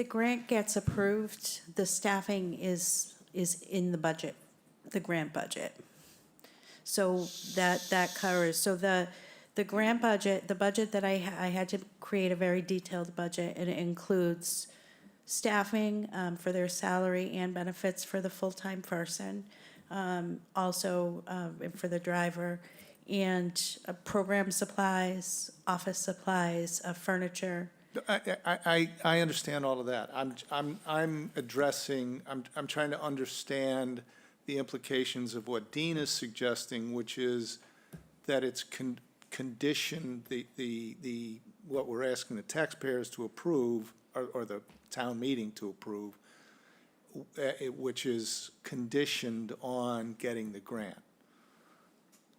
grant gets approved, the staffing is in the budget, the grant budget. So that covers, so the grant budget, the budget that I had to create a very detailed budget, and it includes staffing for their salary and benefits for the full-time person, also for the driver. and program supplies, office supplies, furniture. I understand all of that. I'm trying to understand the implications of what Dean is suggesting, which is that it's conditioned, what we're asking the taxpayers to approve, or the town meeting to approve, which is conditioned on getting the grant.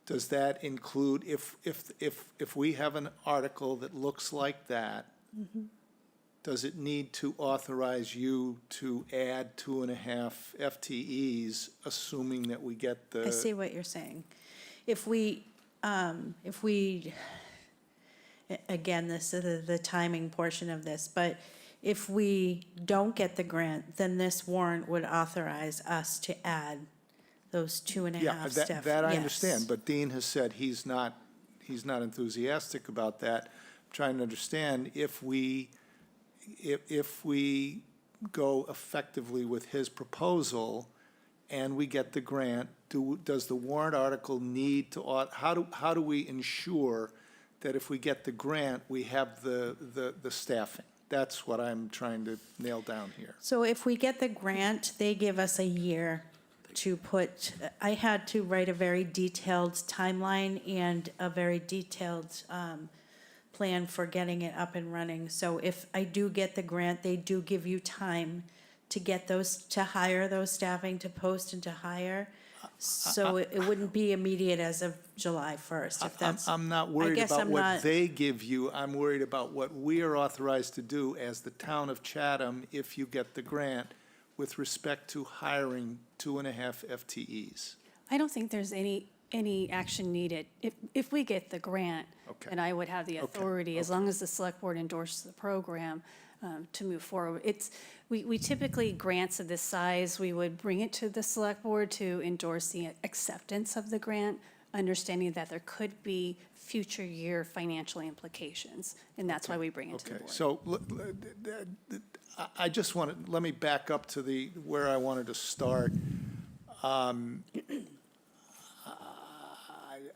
Does that include, if we have an article that looks like that, does it need to authorize you to add 2.5 FTEs, assuming that we get the? I see what you're saying. If we, again, this is the timing portion of this, but if we don't get the grant, then this warrant would authorize us to add those 2.5 staff. Yeah, that I Yes. understand, but Dean has said he's not enthusiastic about that. I'm trying to understand if we go effectively with his proposal and we get the grant, does the warrant article need to, how do we ensure that if we get the grant, we have the staffing? That's what I'm trying to nail down here. So if we get the grant, they give us a year to put, I had to write a very detailed timeline and a very detailed plan for getting it up and running. So if I do get the grant, they do give you time to get those, to hire those staffing, to post and to hire. So it wouldn't be immediate as of July 1st, if that's. I'm not worried guess about I'm what not- they give you. I'm worried about what we are authorized to do as the town of Chatham if you get the grant with respect to hiring 2.5 FTEs. I don't think there's any action needed. If we get the grant, Okay. then I would have the authority, as long as the select board endorses the program, to move forward. We typically, grants of this size, we would bring it to the select board to endorse the acceptance of the grant, understanding that there could be future year financial implications, and that's why we bring it to the Okay, board. so I just want to, let me back up to where I wanted to start.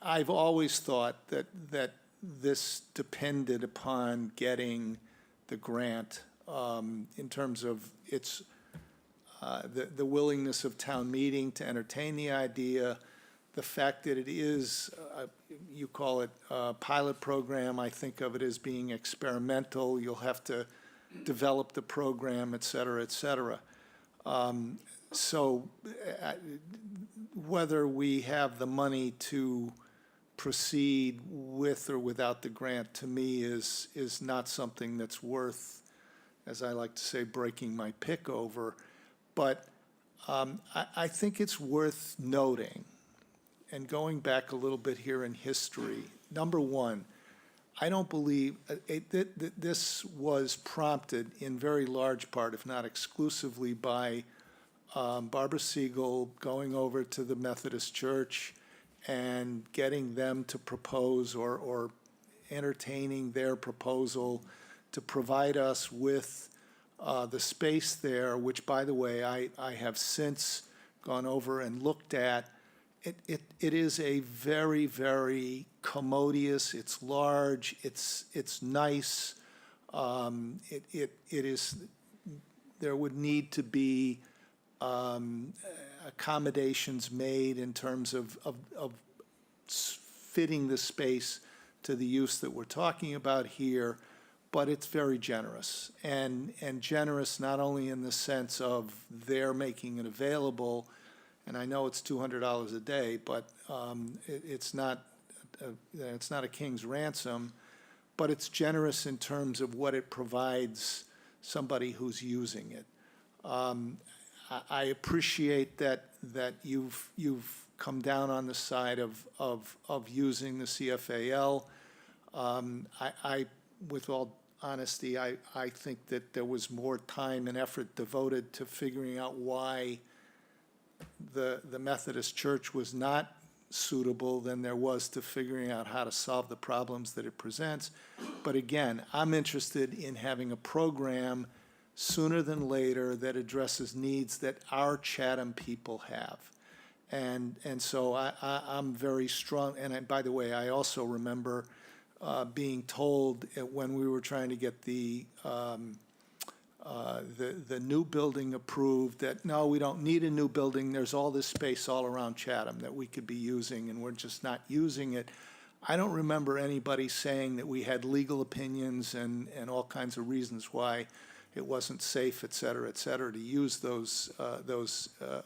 I've always thought that this depended upon getting the grant, in terms of its, the willingness of town meeting to entertain the idea, the fact that it is, you call it a pilot program, I think of it as being experimental, you'll have to develop the program, et cetera, et cetera. So whether we have the money to proceed with or without the grant, to me, is not something that's worth, as I like to say, breaking my pick over. But I think it's worth noting, and going back a little bit here in history, number one, I don't believe, this was prompted in very large part, if not exclusively, by Barbara Siegel going over to the Methodist Church and getting them to propose or entertaining their proposal to provide us with the space there, which, by the way, I have since gone over and looked at. It is a very, very commodious, it's large, it's nice. It is, there would need to be accommodations made in terms of fitting the space to the use that we're talking about here, but it's very generous. And generous not only in the sense of they're making it available, and I know it's $200 a day, but it's not a king's ransom, but it's generous in terms of what it provides somebody who's using it. I appreciate that you've come down on the side of using the CFAL. With all honesty, I think that there was more time and effort devoted to figuring out why the Methodist Church was not suitable than there was to figuring out how to solve the problems that it presents. But again, I'm interested in having a program sooner than later that addresses needs that our Chatham people have. And so I'm very strong, by the way, I also remember being told when we were trying to get the new building approved, that, no, we don't need a new building, there's all this space all around Chatham that we could be using, and we're just not using it. I don't remember anybody saying that we had legal opinions and all kinds of reasons why it wasn't safe, et cetera, to use those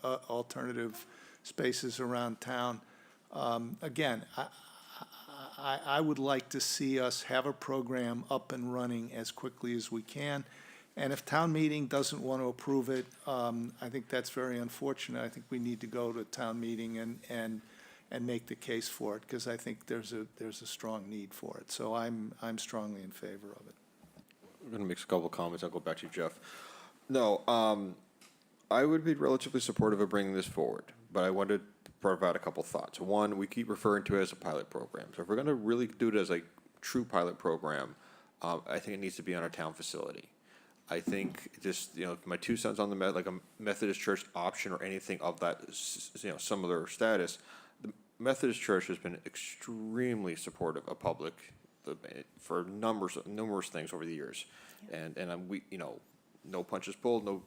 alternative spaces around town. Again, I would like to see us have a program up and running as quickly as we can. And if town meeting doesn't want to approve it, I think that's very unfortunate. I think we need to go to town meeting and make the case for it, because I think there's a strong need for it. So I'm strongly in favor of it. I'm going to make a couple of comments. I'll go back to you, Jeff. No, I would be relatively supportive of bringing this forward, but I wanted to provide a couple thoughts. One, we keep referring to it as a pilot program. So if we're going to really do it as a true pilot program, I think it needs to be on our town facility. I think just, my 2 cents on the like a Methodist church option or anything of that, similar status. The Methodist Church has been extremely supportive of public for numerous things over the years, and we, no punches pulled. No,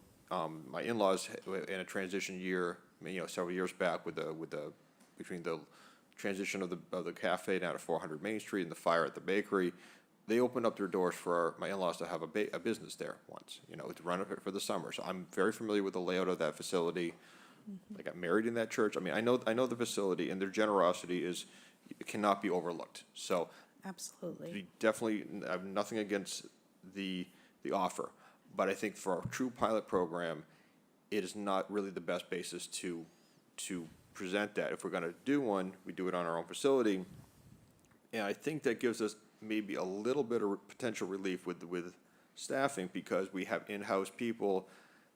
my in-laws in a transition year, several years back with the between the transition of the cafe down to 400 Main Street and the fire at the bakery. They opened up their doors for my in-laws to have a business there once, to run it for the summer. So I'm very familiar with the layout of that facility. I got married in that church. I mean, I know the facility, and their generosity it cannot be overlooked. So Absolutely. we definitely have nothing against the offer, but I think for a true pilot program, it is not really the best basis to present that. If we're going to do one, we do it on our own facility, and I think that gives us maybe a little bit of potential relief with staffing, because we have in-house people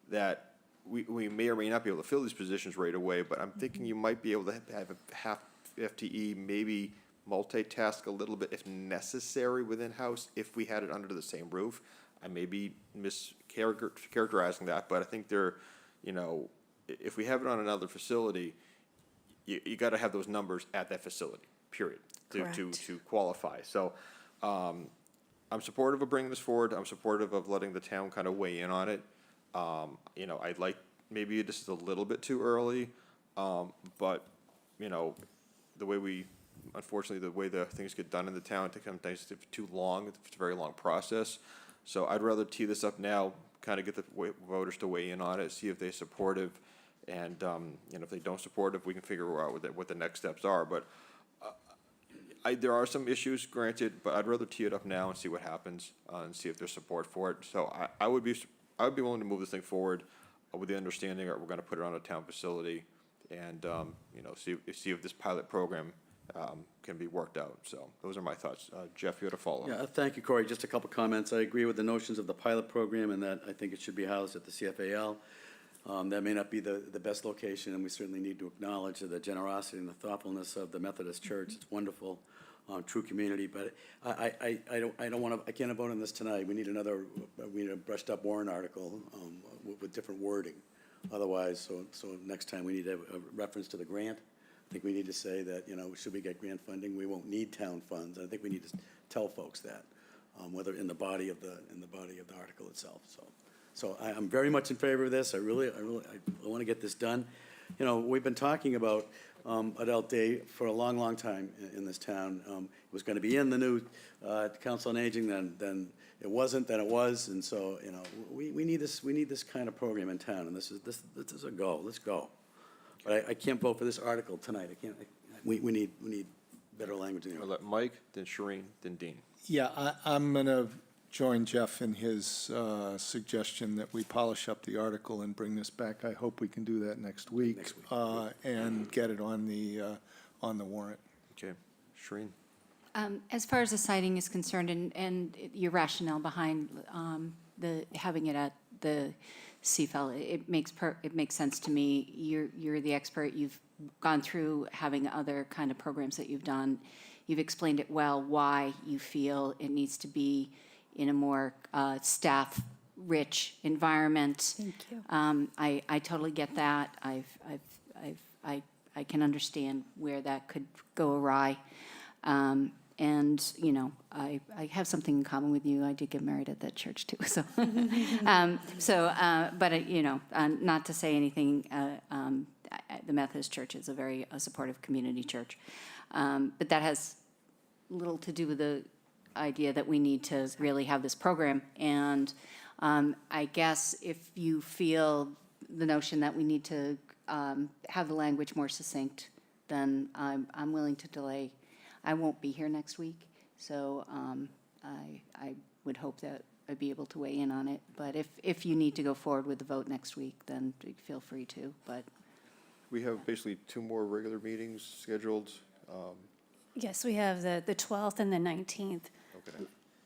that we may or may not be able to fill these positions right away, but I'm thinking you might be able to have a half FTE, maybe multitask a little bit if necessary within house if we had it under the same roof. I may be mischaracterizing that, but I think if we have it on another facility, you got to have those numbers at that facility, period, to qualify. So I'm supportive of bringing this forward. I'm supportive of letting the town kind of weigh in on it. I'd like, maybe this is a little bit too early, but, unfortunately, the way the things get done in the town, it becomes too long. It's a very long process. So I'd rather tee this up now, kind of get the voters to weigh in on it, see if they're supportive, and, if they don't support it, we can figure out what the next steps are. But there are some issues, granted, but I'd rather tee it up now and see what happens, and see if there's support for it. So I would be willing to move this thing forward with the understanding that we're going to put it on a town facility, and see if this pilot program can be worked out. So those are my thoughts. Jeff, you had a follow-up. Yeah, thank you, Corey. Just a couple comments. I agree with the notions of the pilot program, and that I think it should be housed at the CFAL. That may not be the best location, and we certainly need to acknowledge the generosity and the thoughtfulness of the Methodist Church. It's wonderful, true community, but I don't want to, I can't vote on this tonight. We need a brushed up warrant article with different wording. Otherwise, so next time we need a reference to the grant. I think we need to say that, should we get grant funding, we won't need town funds. I think we need to tell folks that, whether in the body of the article itself. So I'm very much in favor of this. I want to get this done. We've been talking about Adult Day for a long, long time in this town. It was going to be in the new Council on Aging, then it wasn't, then it was, and so we need this kind of program in town, and this is a go. Let's go. But I can't vote for this article tonight. I can't. We need better language in here. I'll let Mike, then Shereen, then Dean. Yeah, I'm going to join Jeff in his suggestion that we polish up the article and bring this back. I hope we can do that next week. And get it on the warrant. Okay, Shereen. As far as the siting is concerned, and your rationale behind having it at the CFL, it makes sense to me. You're the expert. You've gone through having other kind of programs that you've done. You've explained it well why you feel it needs to be in a more staff-rich environment. Thank you. I totally get that. I I can understand where that could go awry. And, you know, I have something in common with you. I did get married at that church too, so. But, you know, not to say anything, the Methodist Church is a very supportive community church. But that has little to do with the idea that we need to really have this program. And I guess if you feel the notion that we need to have the language more succinct, then I'm willing to delay. I won't be here next week, so I would hope that I'd be able to weigh in on it. But if you need to go forward with the vote next week, then feel free to, but. We have basically 2 more regular meetings scheduled. Yes, we have the 12th and the 19th. Okay.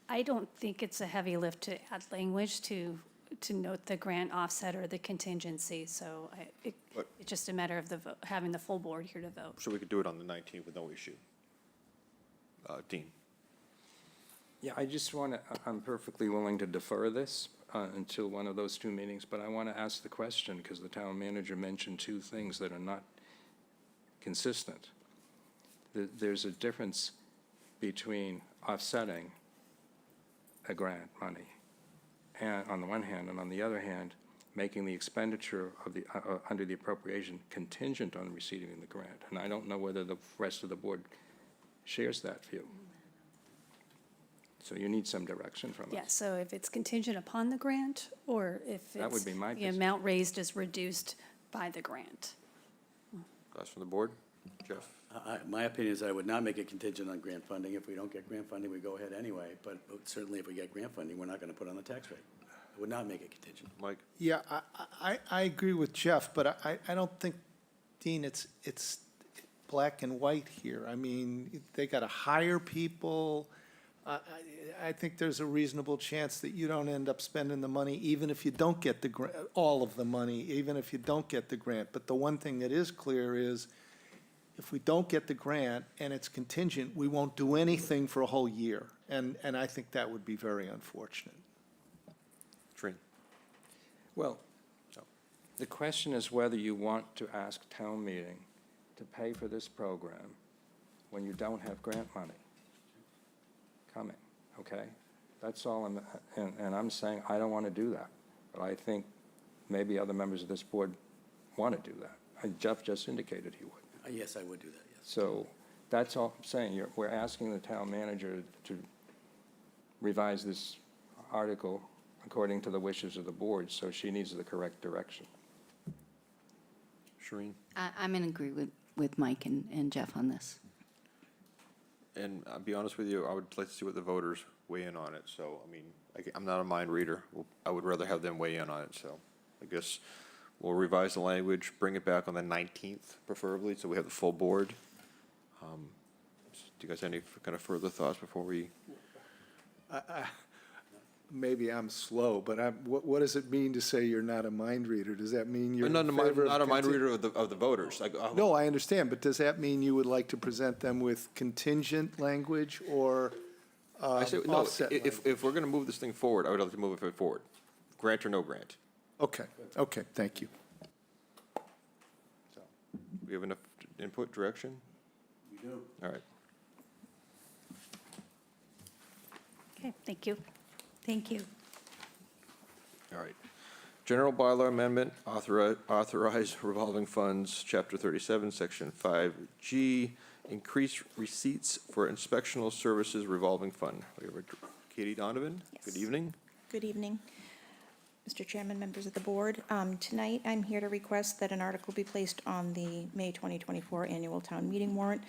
I don't think it's a heavy lift to add language to note the grant offset or the contingency, so But- it's just a matter of the vote, having the full board here to vote. So we could do it on the 19th with no issue. Dean? Yeah, I just want to, I'm perfectly willing to defer this until one of those 2 meetings, but I want to ask the question, because the town manager mentioned 2 things that are not consistent. There's a difference between offsetting a grant money, and on the one hand, and on the other hand, making the expenditure of the, under the appropriation contingent on receiving the grant. And I don't know whether the rest of the board shares that view. So you need some direction from us. Yeah, so if it's contingent upon the grant, or if That would it's be my the position. amount raised is reduced by the grant. Thoughts from the board? Jeff? My opinion is I would not make it contingent on grant funding. If we don't get grant funding, we go ahead anyway. But certainly if we get grant funding, we're not going to put on the tax rate. I would not make it contingent. Mike? Yeah, I agree with Jeff, but I don't think, Dean, it's black and white here. I mean, they got to hire people. I think there's a reasonable chance that you don't end up spending the money, even if you don't get the all of the money, even if you don't get the grant. But the one thing that is clear is, if we don't get the grant and it's contingent, we won't do anything for a whole year. And I think that would be very unfortunate. Trina? Well, the question is whether you want to ask town meeting to pay for this program when you don't have grant money coming, okay? That's all and I'm saying I don't want to do that. But I think maybe other members of this board want to do that. And Jeff just indicated he would. Yes, I would do that, yes. So that's all I'm saying. We're asking the town manager to revise this article according to the wishes of the board, so she needs the correct direction. Shereen? I'm in agree with Mike and Jeff on this. And I'll be honest with you, I would like to see what the voters weigh in on it. So, I mean, I'm not a mind reader. I would rather have them weigh in on it. So I guess we'll revise the language, bring it back on the 19th preferably, so we have the full board. Do you guys have any kind of further thoughts before we? Maybe I'm slow, but what does it mean to say you're not a mind reader? Does that mean you're in Not favor of a mind reader of the voters. No, I understand, but does that mean you would like to present them with contingent language or I say, no, offset language? if we're going to move this thing forward, I would like to move it forward. Grant or no grant. Okay, thank you. So, we have enough input, direction? We do. All right. Okay, thank you. Thank you. All right. General bylaw amendment, authorize revolving funds, Chapter 37, Section 5G, increase receipts for inspectional services revolving fund. We have Katie Donovan. Yes. Good evening. Good evening, Mr. Chairman, members of the board. Tonight, I'm here to request that an article be placed on the May 2024 annual town meeting warrant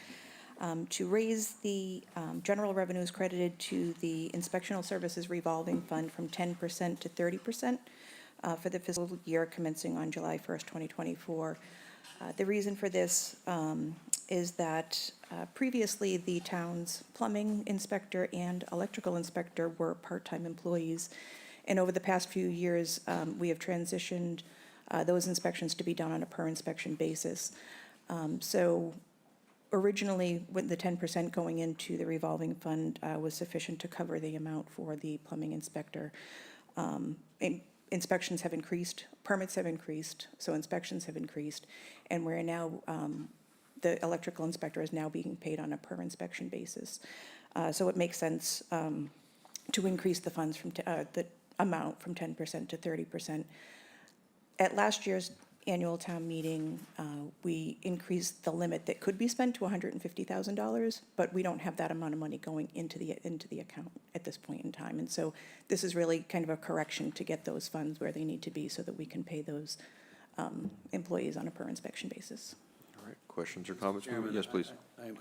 to raise the general revenues credited to the inspectional services revolving fund from 10% to 30% for the fiscal year commencing on July 1st, 2024. The reason for this is that previously the town's plumbing inspector and electrical inspector were part-time employees. And over the past few years, we have transitioned those inspections to be done on a per inspection basis. So originally, with the 10% going into the revolving fund was sufficient to cover the amount for the plumbing inspector. Inspections have increased, permits have increased, so inspections have increased, and we're now the electrical inspector is now being paid on a per inspection basis. So it makes sense to increase the funds from, the amount from 10% to 30%. At last year's annual town meeting, we increased the limit that could be spent to $150,000, but we don't have that amount of money going into the account at this point in time. And so this is really kind of a correction to get those funds where they need to be so that we can pay those employees on a per inspection basis. All right, questions or comments? Chairman, Yes, please.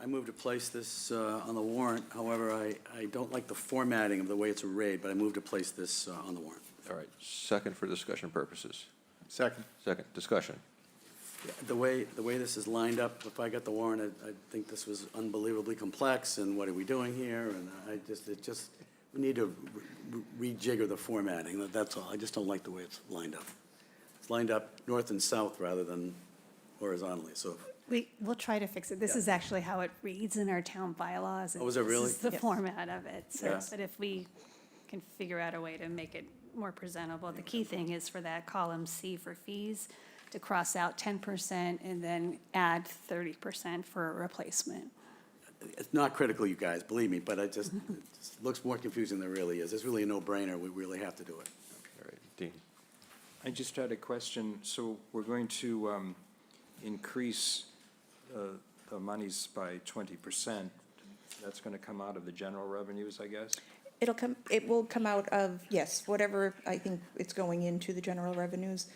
I move to place this on the warrant. However, I don't like the formatting of the way it's arrayed, but I move to place this on the warrant. All right, second for discussion purposes. Second. Second, discussion. The way this is lined up, if I got the warrant, I think this was unbelievably complex, and what are we doing here? And we need to rejigger the formatting, that's all. I just don't like the way it's lined up. It's lined up north and south rather than horizontally, so. We'll try to fix it. This is actually how it reads in our town bylaws. Oh, is it really? This is the Yes. format of it. So, Yeah. but if we can figure out a way to make it more presentable, the key thing is for that column C for fees to cross out 10% and then add 30% for a replacement. It's not critical, you guys, believe me, but it just looks more confusing than it really is. It's really a no-brainer. We really have to do it. All right, Dean. I just had a question. So we're going to increase the monies by 20%. That's going to come out of the general revenues, I guess? It will come out of, yes, whatever, I think it's going into the general revenues,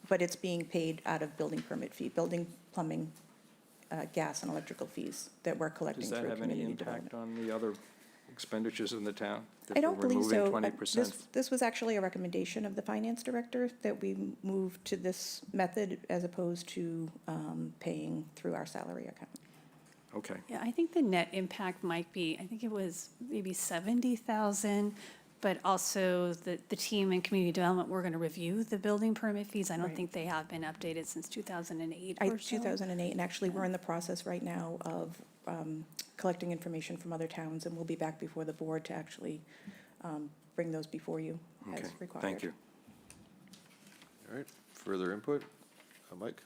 but it's being paid out of building permit fee, building, plumbing, gas and electrical fees that we're collecting Does through that have any community impact development. on the other expenditures in the town? I don't believe so. If we're removing 20%? This was actually a recommendation of the finance director that we move to this method as opposed to paying through our salary account. Okay. Yeah, I think the net impact might be, I think it was maybe 70,000, but also the team in community development, we're going to review the building permit fees. I don't Right. think they have been updated since 2008 or so. 2008, and actually, we're in the process right now of collecting information from other towns, and we'll be back before the board to actually bring those before you as Okay, required. thank you. All right, further input? Mike?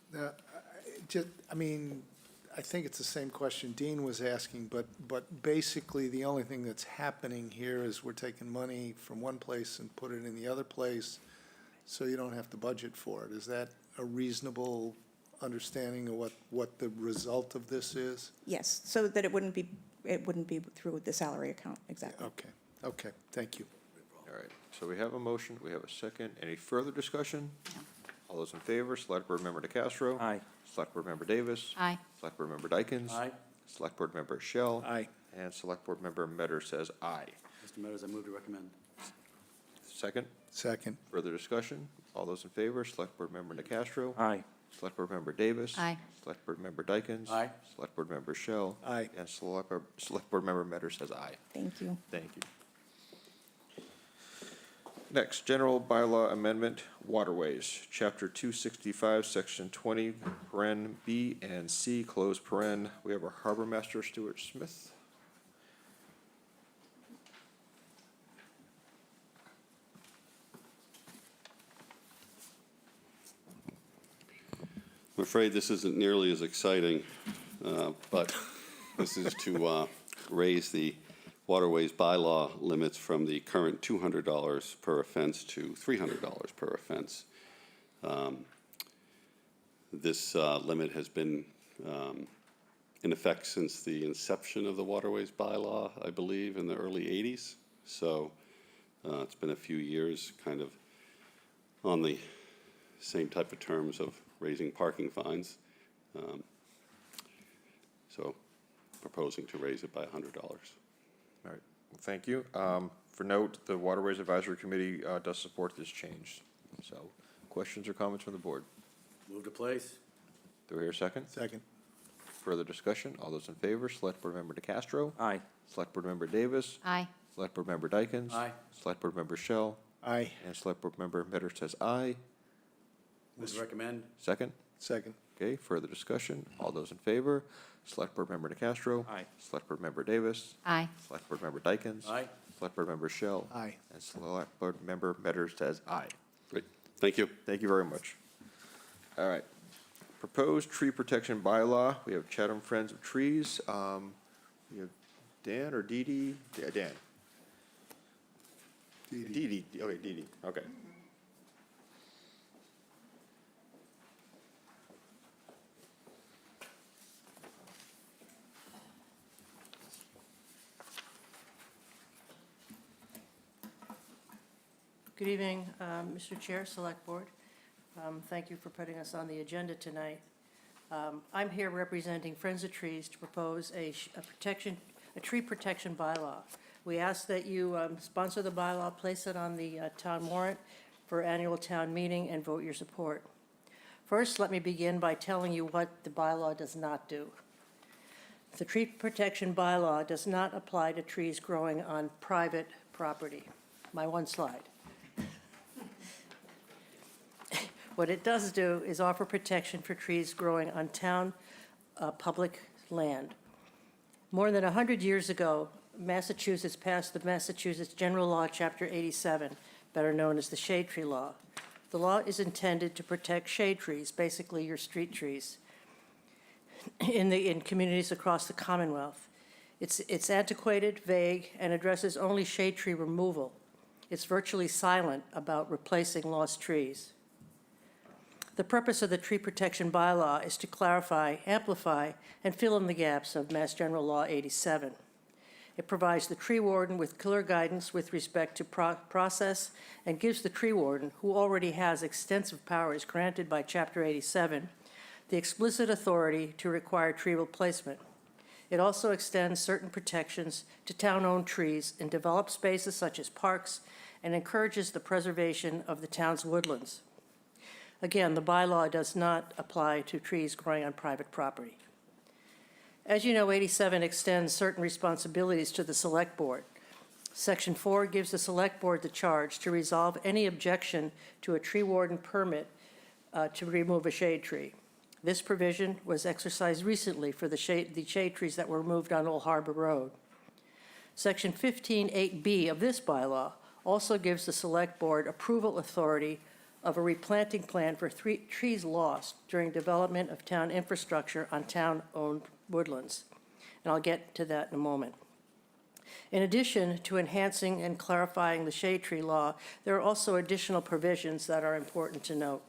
I think it's the same question Dean was asking, but basically, the only thing that's happening here is we're taking money from one place and put it in the other place, so you don't have to budget for it. Is that a reasonable understanding of what the result of this is? Yes, so that it wouldn't be through the salary account, exactly. Okay, thank you. All right, so we have a motion, we have a second. Any further discussion? All those in favor, Select Board Member DeCastro. Aye. Select Board Member Davis. Aye. Select Board Member Dykens. Aye. Select Board Member Shell. Aye. And Select Board Member Metter says aye. Mr. Meadows, I move to recommend. Second, Second. further discussion? All those in favor, Select Board Member DeCastro. Aye. Select Board Member Davis. Aye. Select Board Member Dykens. Aye. Select Board Member Shell. Aye. And Select Board Member Metter says aye. Thank you. Thank you. Next, general bylaw amendment, waterways, chapter 265, section 20, paren B and C, close paren. We have our harbor master, Stuart Smith. I'm afraid this isn't nearly as exciting, but this is to raise the waterways bylaw limits from the current $200 per offense to $300 per offense. This limit has been in effect since the inception of the waterways bylaw, I believe, in the early 80s. So it's been a few years kind of on the same type of terms of raising parking fines. So proposing to raise it by $100. All right, well, thank you. For note, the Waterways Advisory Committee does support this change. So, questions or comments from the board? Move to place. Do we hear a second? Second. Further discussion? All those in favor, Select Board Member DeCastro. Aye. Select Board Member Davis. Aye. Select Board Member Dykens. Aye. Select Board Member Shell. Aye. And Select Board Member Metter says aye. Move to recommend. Second? Second. Okay, further discussion? All those in favor? Select Board Member DeCastro. Aye. Select Board Member Davis. Aye. Select Board Member Dykens. Aye. Select Board Member Shell. Aye. And Select Board Member Metter says aye. Great, thank you. Thank you very much. All right. Proposed tree protection bylaw, we have Chatham Friends of Trees. We have Dan or Dee Dee? Yeah, Dan. Dee Dee, okay, Dee Dee, okay. Good evening, Mr. Chair, Select Board. Thank you for putting us on the agenda tonight. I'm here representing Friends of Trees to propose a tree protection bylaw. We ask that you sponsor the bylaw, place it on the town warrant for annual town meeting, and vote your support. First, let me begin by telling you what the bylaw does not do. The tree protection bylaw does not apply to trees growing on private property. My one slide. What it does do is offer protection for trees growing on town public land. More than 100 years ago, Massachusetts passed the Massachusetts General Law, Chapter 87, better known as the Shade Tree Law. The law is intended to protect shade trees, basically your street trees, in communities across the Commonwealth. It's antiquated, vague, and addresses only shade tree removal. It's virtually silent about replacing lost trees. The purpose of the tree protection bylaw is to clarify, amplify, and fill in the gaps of Mass General Law 87. It provides the tree warden with clear guidance with respect to process and gives the tree warden, who already has extensive powers granted by Chapter 87, the explicit authority to require tree replacement. It also extends certain protections to town-owned trees in developed spaces such as parks and encourages the preservation of the town's woodlands. Again, the bylaw does not apply to trees growing on private property. As you know, 87 extends certain responsibilities to the Select Board. Section 4 gives the Select Board the charge to resolve any objection to a tree warden permit to remove a shade tree. This provision was exercised recently for the shade trees that were removed on Old Harbor Road. Section 15.8b of this bylaw also gives the Select Board approval authority of a replanting plan for trees lost during development of town infrastructure on town-owned woodlands. And I'll get to that in a moment. In addition to enhancing and clarifying the shade tree law, there are also additional provisions that are important to note.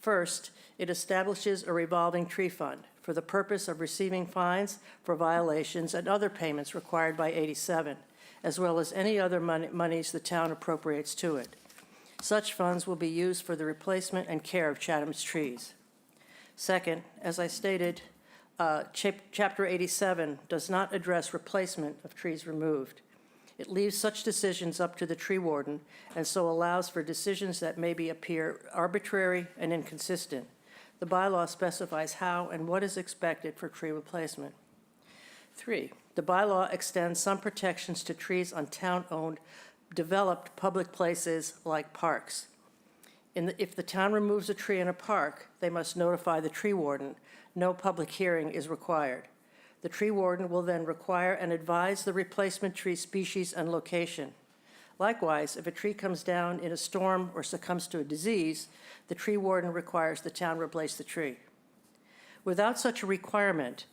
First, it establishes a revolving tree fund for the purpose of receiving fines for violations and other payments required by 87, as well as any other monies the town appropriates to it. Such funds will be used for the replacement and care of Chatham's trees. Second, as I stated, Chapter 87 does not address replacement of trees removed. It leaves such decisions up to the tree warden and so allows for decisions that maybe appear arbitrary and inconsistent. The bylaw specifies how and what is expected for tree replacement. 3, the bylaw extends some protections to trees on town-owned developed public places like parks. If the town removes a tree in a park, they must notify the tree warden. No public hearing is required. The tree warden will then require and advise the replacement tree species and location. Likewise, if a tree comes down in a storm or succumbs to a disease, the tree warden requires the town replace the tree. Without such a requirement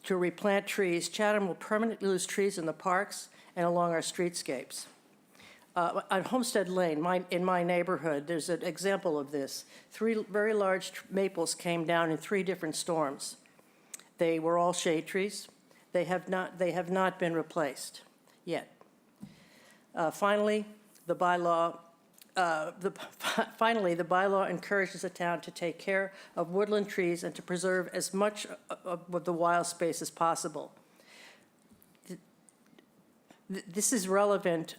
to replant trees, Chatham will permanently lose trees in the parks and along our streetscapes. On Homestead Lane, in my neighborhood, there's an example of this. 3 very large maples came down in 3 different storms. They were all shade trees. They have not been replaced yet. Finally, the bylaw encourages the town to take care of woodland trees and to preserve as much of the wild space as possible. This is relevant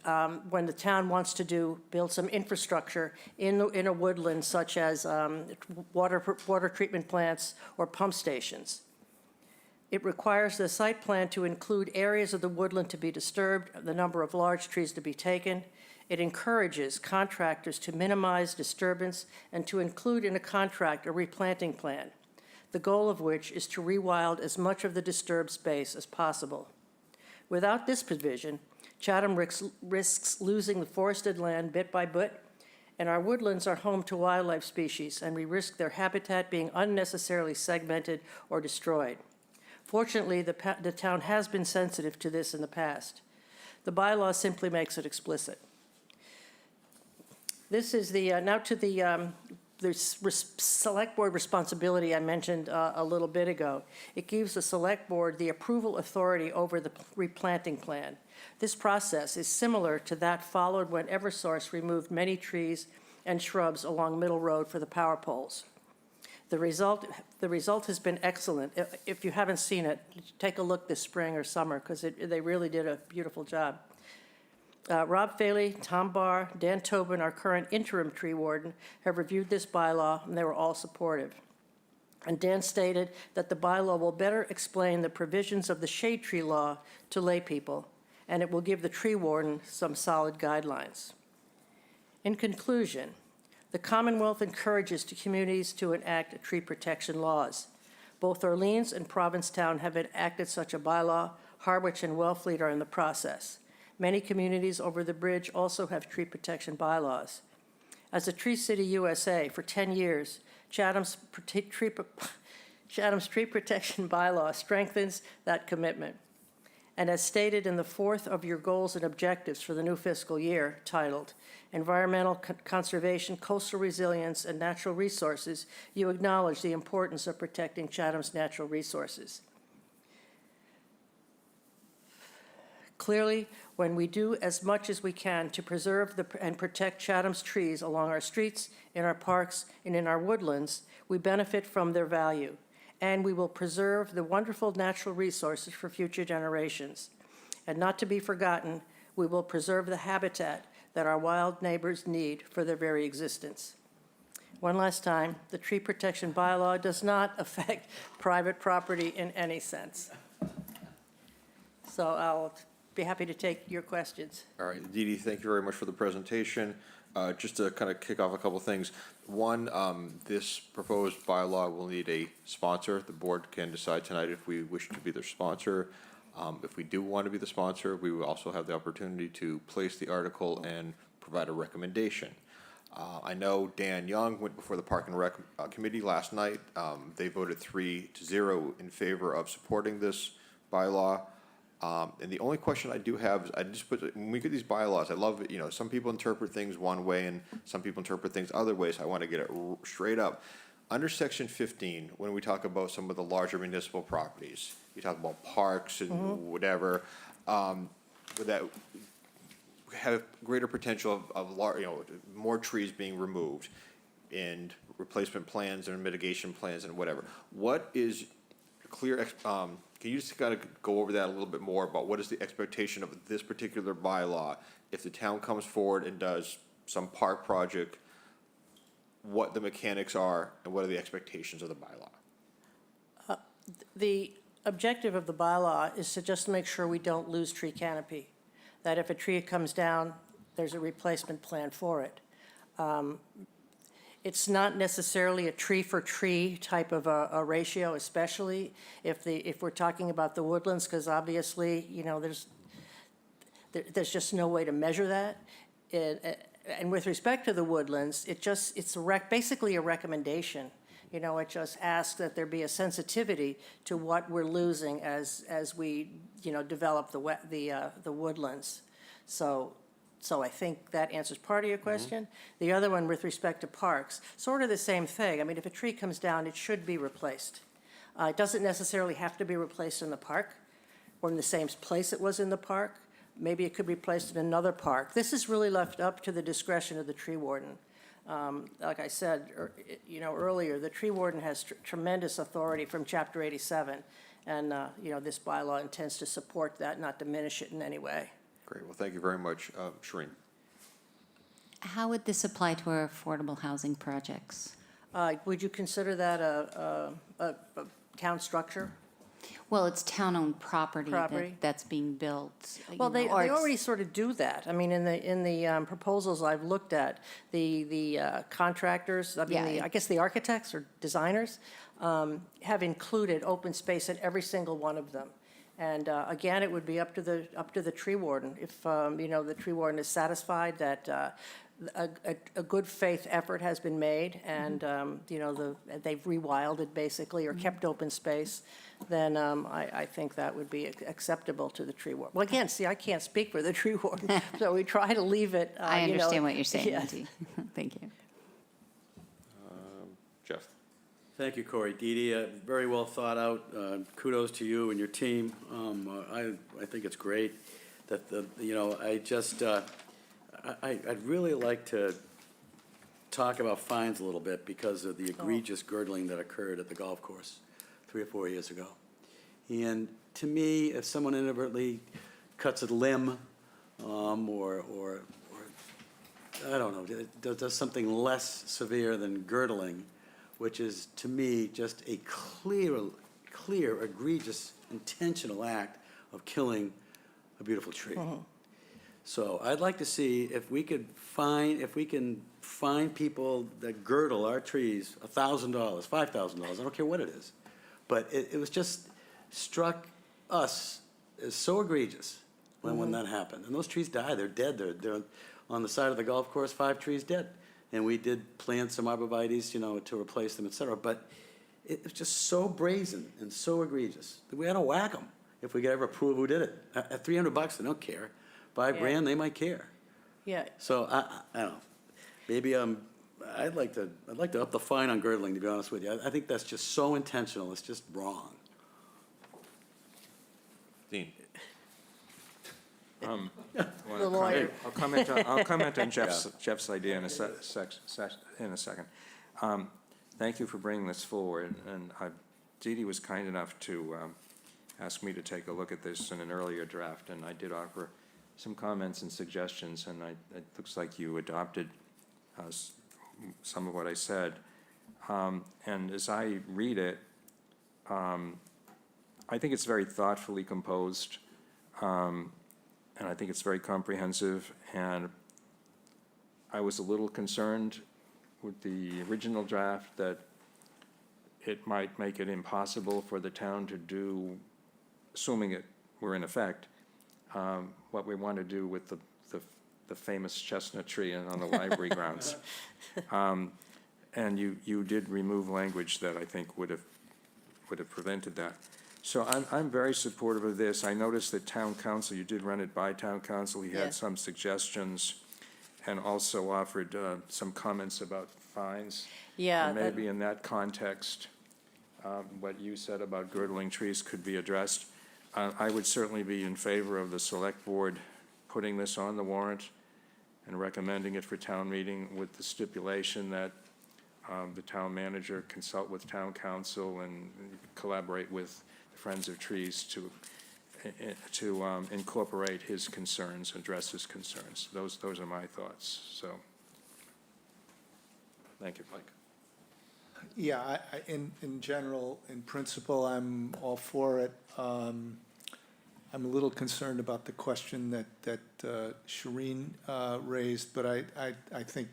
when the town wants to build some infrastructure in a woodland, such as water treatment plants or pump stations. It requires the site plan to include areas of the woodland to be disturbed, the number of large trees to be taken. It encourages contractors to minimize disturbance and to include in a contract a replanting plan, the goal of which is to rewild as much of the disturbed space as possible. Without this provision, Chatham risks losing the forested land bit by bit And our woodlands are home to wildlife species, and we risk their habitat being unnecessarily segmented or destroyed. Fortunately, the town has been sensitive to this in the past. The bylaw simply makes it explicit. This is now to the select board responsibility I mentioned a little bit ago. It gives the select board the approval authority over the replanting plan. This process is similar to that followed when Eversource removed many trees and shrubs along Middle Road for the power poles. The result has been excellent. If you haven't seen it, take a look this spring or summer, because they really did a beautiful job. Rob Faley, Tom Barr, Dan Tobin, our current interim tree warden, have reviewed this bylaw, and they were all supportive. And Dan stated that the bylaw will better explain the provisions of the shade tree law to lay people, and it will give the tree warden some solid guidelines. In conclusion, the Commonwealth encourages communities to enact tree protection laws. Both Orleans and Provincetown have enacted such a bylaw. Harwich and Wellfleet are in the process. Many communities over the bridge also have tree protection bylaws. As a Tree City USA, for 10 years, Chatham's tree protection bylaw strengthens that commitment. And as stated in the fourth of your goals and objectives for the new fiscal year, titled Environmental Conservation, Coastal Resilience, and Natural Resources, you acknowledge the importance of protecting Chatham's natural resources. Clearly, when we do as much as we can to preserve and protect Chatham's trees along our streets, in our parks, and in our woodlands, we benefit from their value, and we will preserve the wonderful natural resources for future generations. And not to be forgotten, we will preserve the habitat that our wild neighbors need for their very existence. One last time, the tree protection bylaw does not affect private property in any sense. So I'll be happy to take your questions. All right, Dee Dee, thank you very much for the presentation. Just to kind of kick off a couple things. One, this proposed bylaw will need a sponsor. The board can decide tonight if we wish to be their sponsor. If we do want to be the sponsor, we will also have the opportunity to place the article and provide a recommendation. I know Dan Young went before the Park and Rec Committee last night. They voted 3-0 in favor of supporting this bylaw. And the only question I do have is, I just put, when we get these bylaws, I love it, some people interpret things one way and some people interpret things other ways. I want to get it straight up. Under section 15, when we talk about some of the larger municipal properties, you talk about parks and whatever, that have greater potential of more trees being removed and replacement plans and mitigation plans and whatever. What is clear, can you just kind of go over that a little bit more about what is the expectation of this particular bylaw if the town comes forward and does some park project, what the mechanics are and what are the expectations of the bylaw? The objective of the bylaw is to just make sure we don't lose tree canopy, that if a tree comes down, there's a replacement plan for it. It's not necessarily a tree-for-tree type of a ratio, especially if we're talking about the woodlands, because obviously, there's just no way to measure that. And with respect to the woodlands, it's basically a recommendation. It just asks that there be a sensitivity to what we're losing as we, develop the woodlands. So I think that answers part of your question. The other one with respect to parks, sort of the same thing. I mean, if a tree comes down, it should be replaced. It doesn't necessarily have to be replaced in the park or in the same place it was in the park. Maybe it could be placed in another park. This is really left up to the discretion of the tree warden. Like I said, earlier, the tree warden has tremendous authority from Chapter 87, and this bylaw intends to support that, not diminish it in any way. Great, well, thank you very much. Shereen. How would this apply to our affordable housing projects? Would you consider that a town structure? Well, it's town-owned property. That's being built. Well, they already sort of do that. I mean, in the proposals I've looked at, the contractors, I guess the architects or designers, have included open space in every single one of them. And again, it would be up to the tree warden. If the tree warden is satisfied that a good faith effort has been made, and, you know, they've rewilded basically, or kept open space, then I think that would be acceptable to the tree warden. Well, again, see, I can't speak for the tree warden, so we try to leave it, I you know, understand what you're saying, yeah. Lindsay. Thank you. Jeff? Thank you, Corey. Dee Dee, very well thought out. Kudos to you and your team. I think it's great that you know, I'd really like to talk about fines a little bit because of the egregious girdling that occurred at the golf course 3 or 4 years ago. And to me, if someone inadvertently cuts a limb, or I don't know, does something less severe than girdling, which is, to me, just a clear, egregious, intentional act of killing a beautiful tree. So I'd like to see if we can find people that girdle our trees $1,000, $5,000, I don't care what it is. But it was just struck us as so egregious when that happened. And those trees died, they're dead, they're on the side of the golf course, 5 trees dead. And we did plant some arborvitaes, you know, to replace them, et cetera. But it was just so brazen and so egregious that we had to whack them if we could ever prove who did it. At $300, they don't care. $5,000, they might care. Yeah, So I don't know. Maybe I'd like to up the fine on girdling, to be honest with you. I think that's just so intentional. It's just wrong. Dean? the lawyer. I'll comment on Jeff's idea in a second. Thank you for bringing this forward, and Dee Dee was kind enough to ask me to take a look at this in an earlier draft, and I did offer some comments and suggestions, and it looks like you adopted some of what I said. And as I read it, I think it's very thoughtfully composed, and I think it's very comprehensive, and I was a little concerned with the original draft that it might make it impossible for the town to do, assuming it were in effect, what we want to do with the famous chestnut tree on the library grounds. And you did remove language that I think would have prevented that. So I'm very supportive of this. I noticed that town council, you did run it by town council. He had some suggestions and also offered some comments about fines. Yeah. And maybe in that context, what you said about girdling trees could be addressed. I would certainly be in favor of the select board putting this on the warrant and recommending it for town meeting with the stipulation that the town manager consult with town council and collaborate with the Friends of Trees to incorporate his concerns, address his concerns. Those are my thoughts, so. Thank you, Mike. Yeah, in general, in principle, I'm all for it. I'm a little concerned about the question that Shireen raised, but I think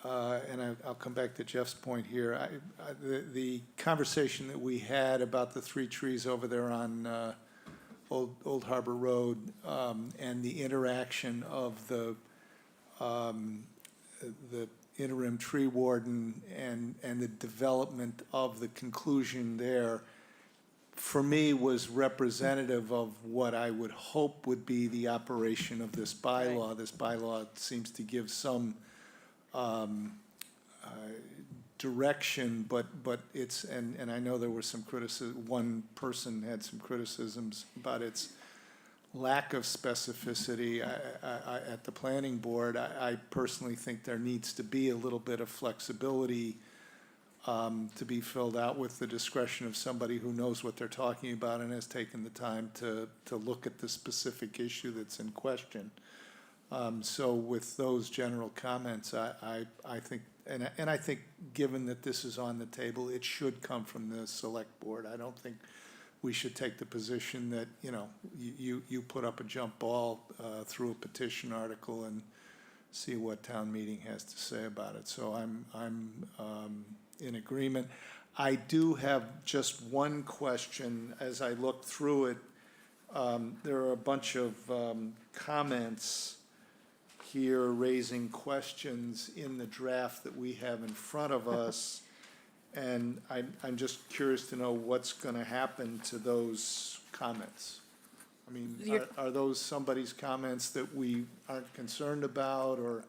and I'll come back to Jeff's point here. The conversation that we had about the 3 trees over there on Old Harbor Road and the interaction of the interim tree warden and the development of the conclusion there, for me, was representative of what I would hope would be the operation of this bylaw. This bylaw seems to give some direction, but it's, and I know there were some criticism, one person had some criticisms about its lack of specificity at the planning board. I personally think there needs to be a little bit of flexibility to be filled out with the discretion of somebody who knows what they're talking about and has taken the time to look at the specific issue that's in question. So with those general comments, I think, and I think given that this is on the table, it should come from the select board. I don't think we should take the position that, you know, you put up a jump ball through a petition article and see what town meeting has to say about it. So I'm in agreement. I do have just one question. As I look through it, there are a bunch of comments here raising questions in the draft that we have in front of us. And I'm just curious to know what's gonna happen to those comments. I mean, are those somebody's comments that we aren't concerned about, or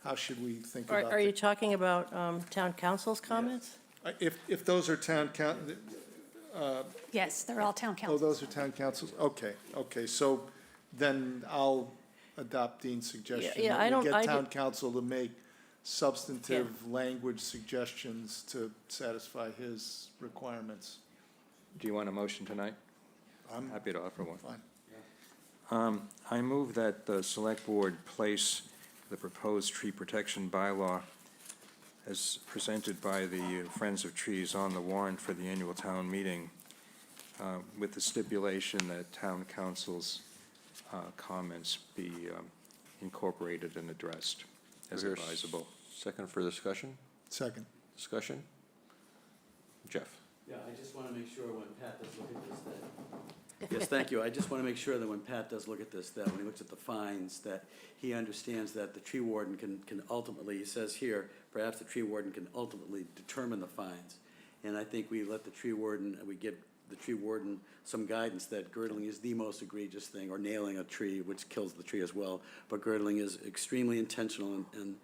how should we think about? Are you talking about town council's comments? If those are town Yes, they're all town oh, council. those are town councils, okay, so then I'll adopt Dean's suggestion. Yeah, that I we don't- Get I town did- council to make substantive language suggestions to satisfy his requirements. Do you want a motion tonight? I'm Happy to offer one. fine. I move that the select board place the proposed tree protection bylaw as presented by the Friends of Trees on the warrant for the annual town meeting, with the stipulation that town council's comments be incorporated and addressed as Is there advisable. Second for discussion? Second. Discussion? Jeff? Yeah, I just want to make sure when Pat does look at this that, yes, thank you. I just want to make sure that when Pat does look at this, that when he looks at the fines, that he understands that the tree warden can ultimately, he says here, perhaps the tree warden can ultimately determine the fines. And I think we let the tree warden, we give the tree warden some guidance that girdling is the most egregious thing, or nailing a tree, which kills the tree as well. But girdling is extremely intentional and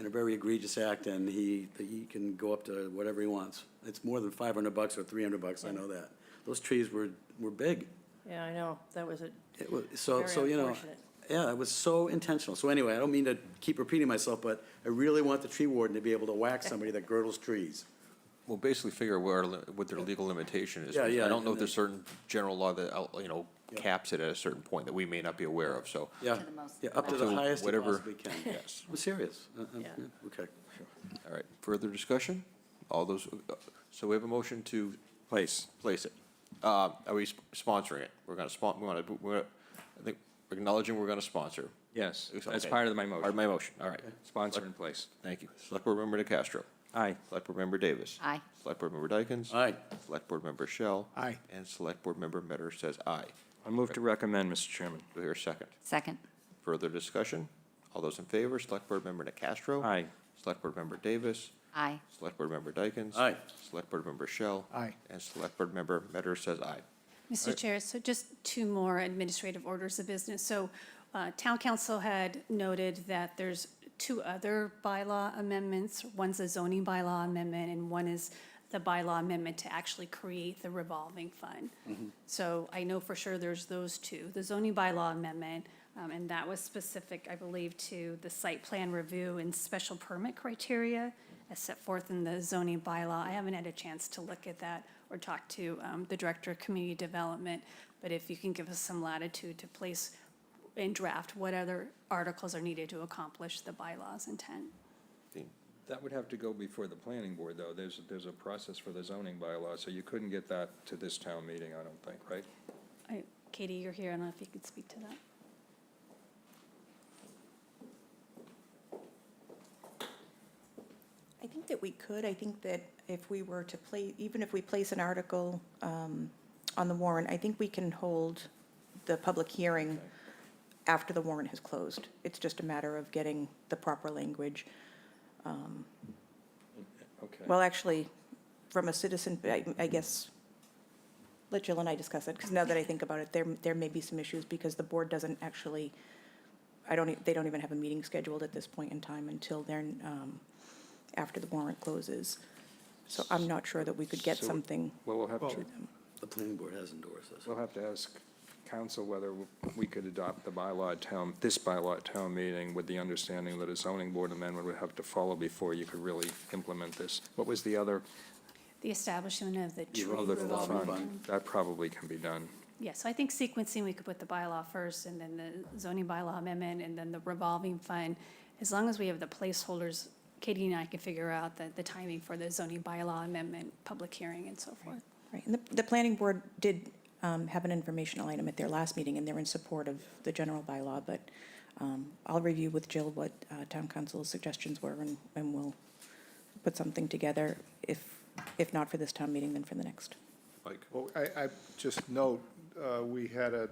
a very egregious act, and he can go up to whatever he wants. It's more than $500 or $300, I know that. Those trees were big. Yeah, I know, that was it. It was, so, Very you know, unfortunate. yeah, it was so intentional. So anyway, I don't mean to keep repeating myself, but I really want the tree warden to be able to whack somebody that girdles trees. We'll basically figure what their legal limitation is. Yeah, yeah, I don't know if and there's certain general law that, Yeah. caps it at a certain point that we may not be aware of, so. Yeah, To the most- yeah, up to the So highest it whatever- possibly can. Yes. I'm serious. Yeah. Okay. All right, further discussion? All those, so we have a motion to Place. place it. Are we sponsoring it? We're I think, we're acknowledging we're gonna sponsor. Yes, as Okay. part of my Part of motion. my motion, all right. Sponsor in place. Thank you. Select Board Member DeCastro. Aye. Select Board Member Davis. Aye. Select Board Member Dykens. Aye. Select Board Member Shell. Aye. And Select Board Member Metter says aye. I move to recommend, Mr. Chairman. Do I hear a second? Second. Further discussion? All those in favor, Select Board Member DeCastro. Aye. Select Board Member Davis. Aye. Select Board Member Dykens. Aye. Select Board Member Shell. Aye. And Select Board Member Metter says aye. Mr. Chair, so just two more administrative orders of business. So Town Council had noted that there's two other bylaw amendments. One's a zoning bylaw amendment, and one is the bylaw amendment to actually create the revolving fund. So I know for sure there's those two. The zoning bylaw amendment, and that was specific, I believe, to the site plan review and special permit criteria as set forth in the zoning bylaw. I haven't had a chance to look at that or talk to the Director of Community Development, but if you can give us some latitude to place and draft what other articles are needed to accomplish the bylaw's intent. Dean? That would have to go before the planning board, though. There's a process for the zoning bylaw, so you couldn't get that to this town meeting, I don't think, right? Katie, you're here, I don't know if you could speak to that. I think that we could. I think that if we were to even if we place an article on the warrant, I think we can hold the public hearing after the warrant has closed. It's just a matter of getting the proper language. Okay. Well, actually, from a citizen, I guess, let Jill and I discuss it, because now that I think about it, there may be some issues, because the board doesn't actually, they don't even have a meeting scheduled at this point in time until they're, after the warrant closes. So I'm not sure that we could get So- something Well, we'll have to, to them. The planning board has endorsed this. we'll have to ask council whether we could adopt the bylaw at town, this bylaw at town meeting with the understanding that a zoning board amendment would have to follow before you could really implement this. What was the other? The establishment of the tree Oh, the revolving fund. fund. That probably can be done. Yeah, so I think sequencing, we could put the bylaw first, and then the zoning bylaw amendment, and then the revolving fund. As long as we have the placeholders, Katie and I can figure out the timing for the zoning bylaw amendment, public hearing, and so forth. Right, and the planning board did have an informational item at their last meeting, and they're in support of the general bylaw, but I'll review with Jill what town council's suggestions were, and we'll put something together, if not for this town meeting, then for the next. Mike? Well, I just note, we had a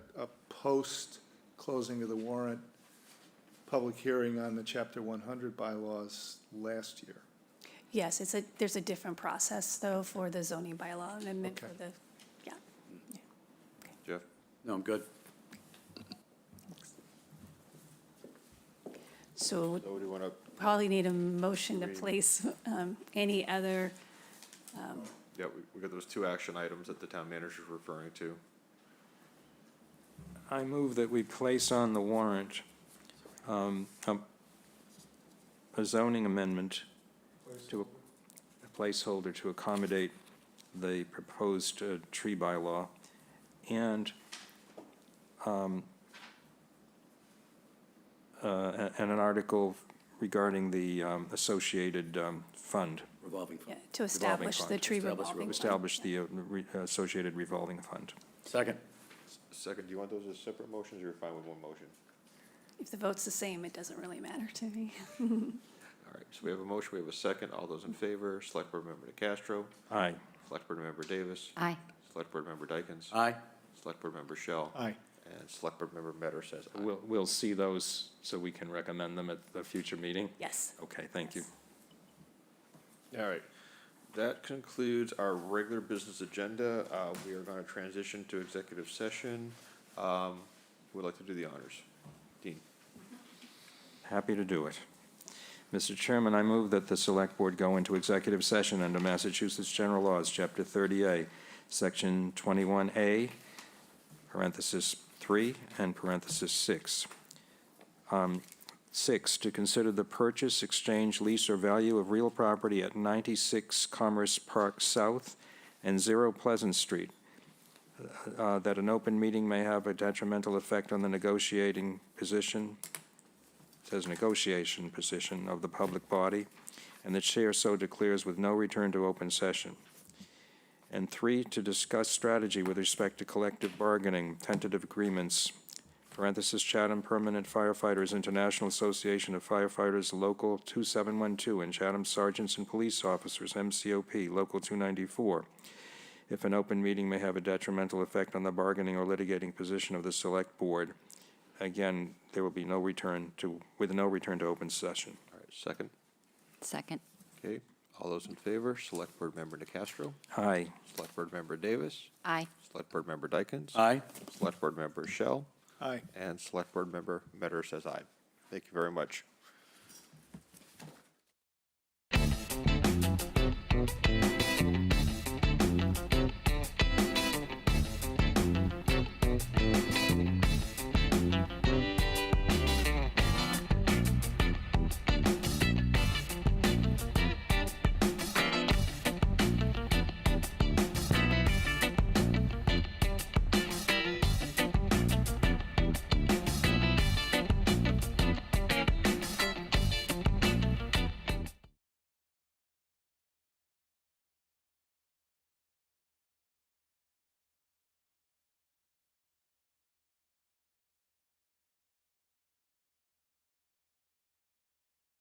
post-closing of the warrant public hearing on the Chapter 100 bylaws last year. Yes, there's a different process, though, for the zoning bylaw amendment Okay. for the, yeah. Jeff? No, I'm good. So So do you want to, probably need a motion to place any other, yeah, we got those two action items that the town manager's referring to. I move that we place on the warrant a zoning amendment to a placeholder to accommodate the proposed tree bylaw and an article regarding the associated fund. Revolving fund. yeah, to establish the fund. tree Establish revolving fund. Establish the associated revolving fund. Second. Second, do you want those as separate motions, or you're fine with one motion? If the vote's the same, it doesn't really matter to me. All right, so we have a motion, we have a second. All those in favor, Select Board Member DeCastro, Aye. Select Board Member Davis, Aye. Select Board Member Dykens, Aye. Select Board Member Shell, Aye. and Select Board Member Metter says aye. We'll see those so we can recommend them at the future meeting? Yes. Okay, thank you. All right, that concludes our regular business agenda. We are going to transition to executive session. Who would like to do the honors? Dean? Happy to do it. Mr. Chairman, I move that the Select Board go into executive session under Massachusetts General Laws, Chapter 30A, Section 21A, parenthesis 3, and parenthesis 6. 6, to consider the purchase, exchange, lease, or value of real property at 96 Commerce Park South and 0 Pleasant Street, that an open meeting may have a detrimental effect on the negotiating position, it says negotiation position of the public body, and the chair so declares with no return to open session. And 3, to discuss strategy with respect to collective bargaining, tentative agreements, parenthesis Chatham Permanent Firefighters International Association of Firefighters, Local 2712, and Chatham Sergeants and Police Officers, MCOP, Local 294. If an open meeting may have a detrimental effect on the bargaining or litigating position of the Select Board, again, there will be no return to open session. All right, second. Second. Okay, all those in favor, Select Board Member DeCastro, Aye. Select Board Member Davis, Aye. Select Board Member Dykens, Aye. Select Board Member Shell, Aye. and Select Board Member Metter says aye. Thank you very much.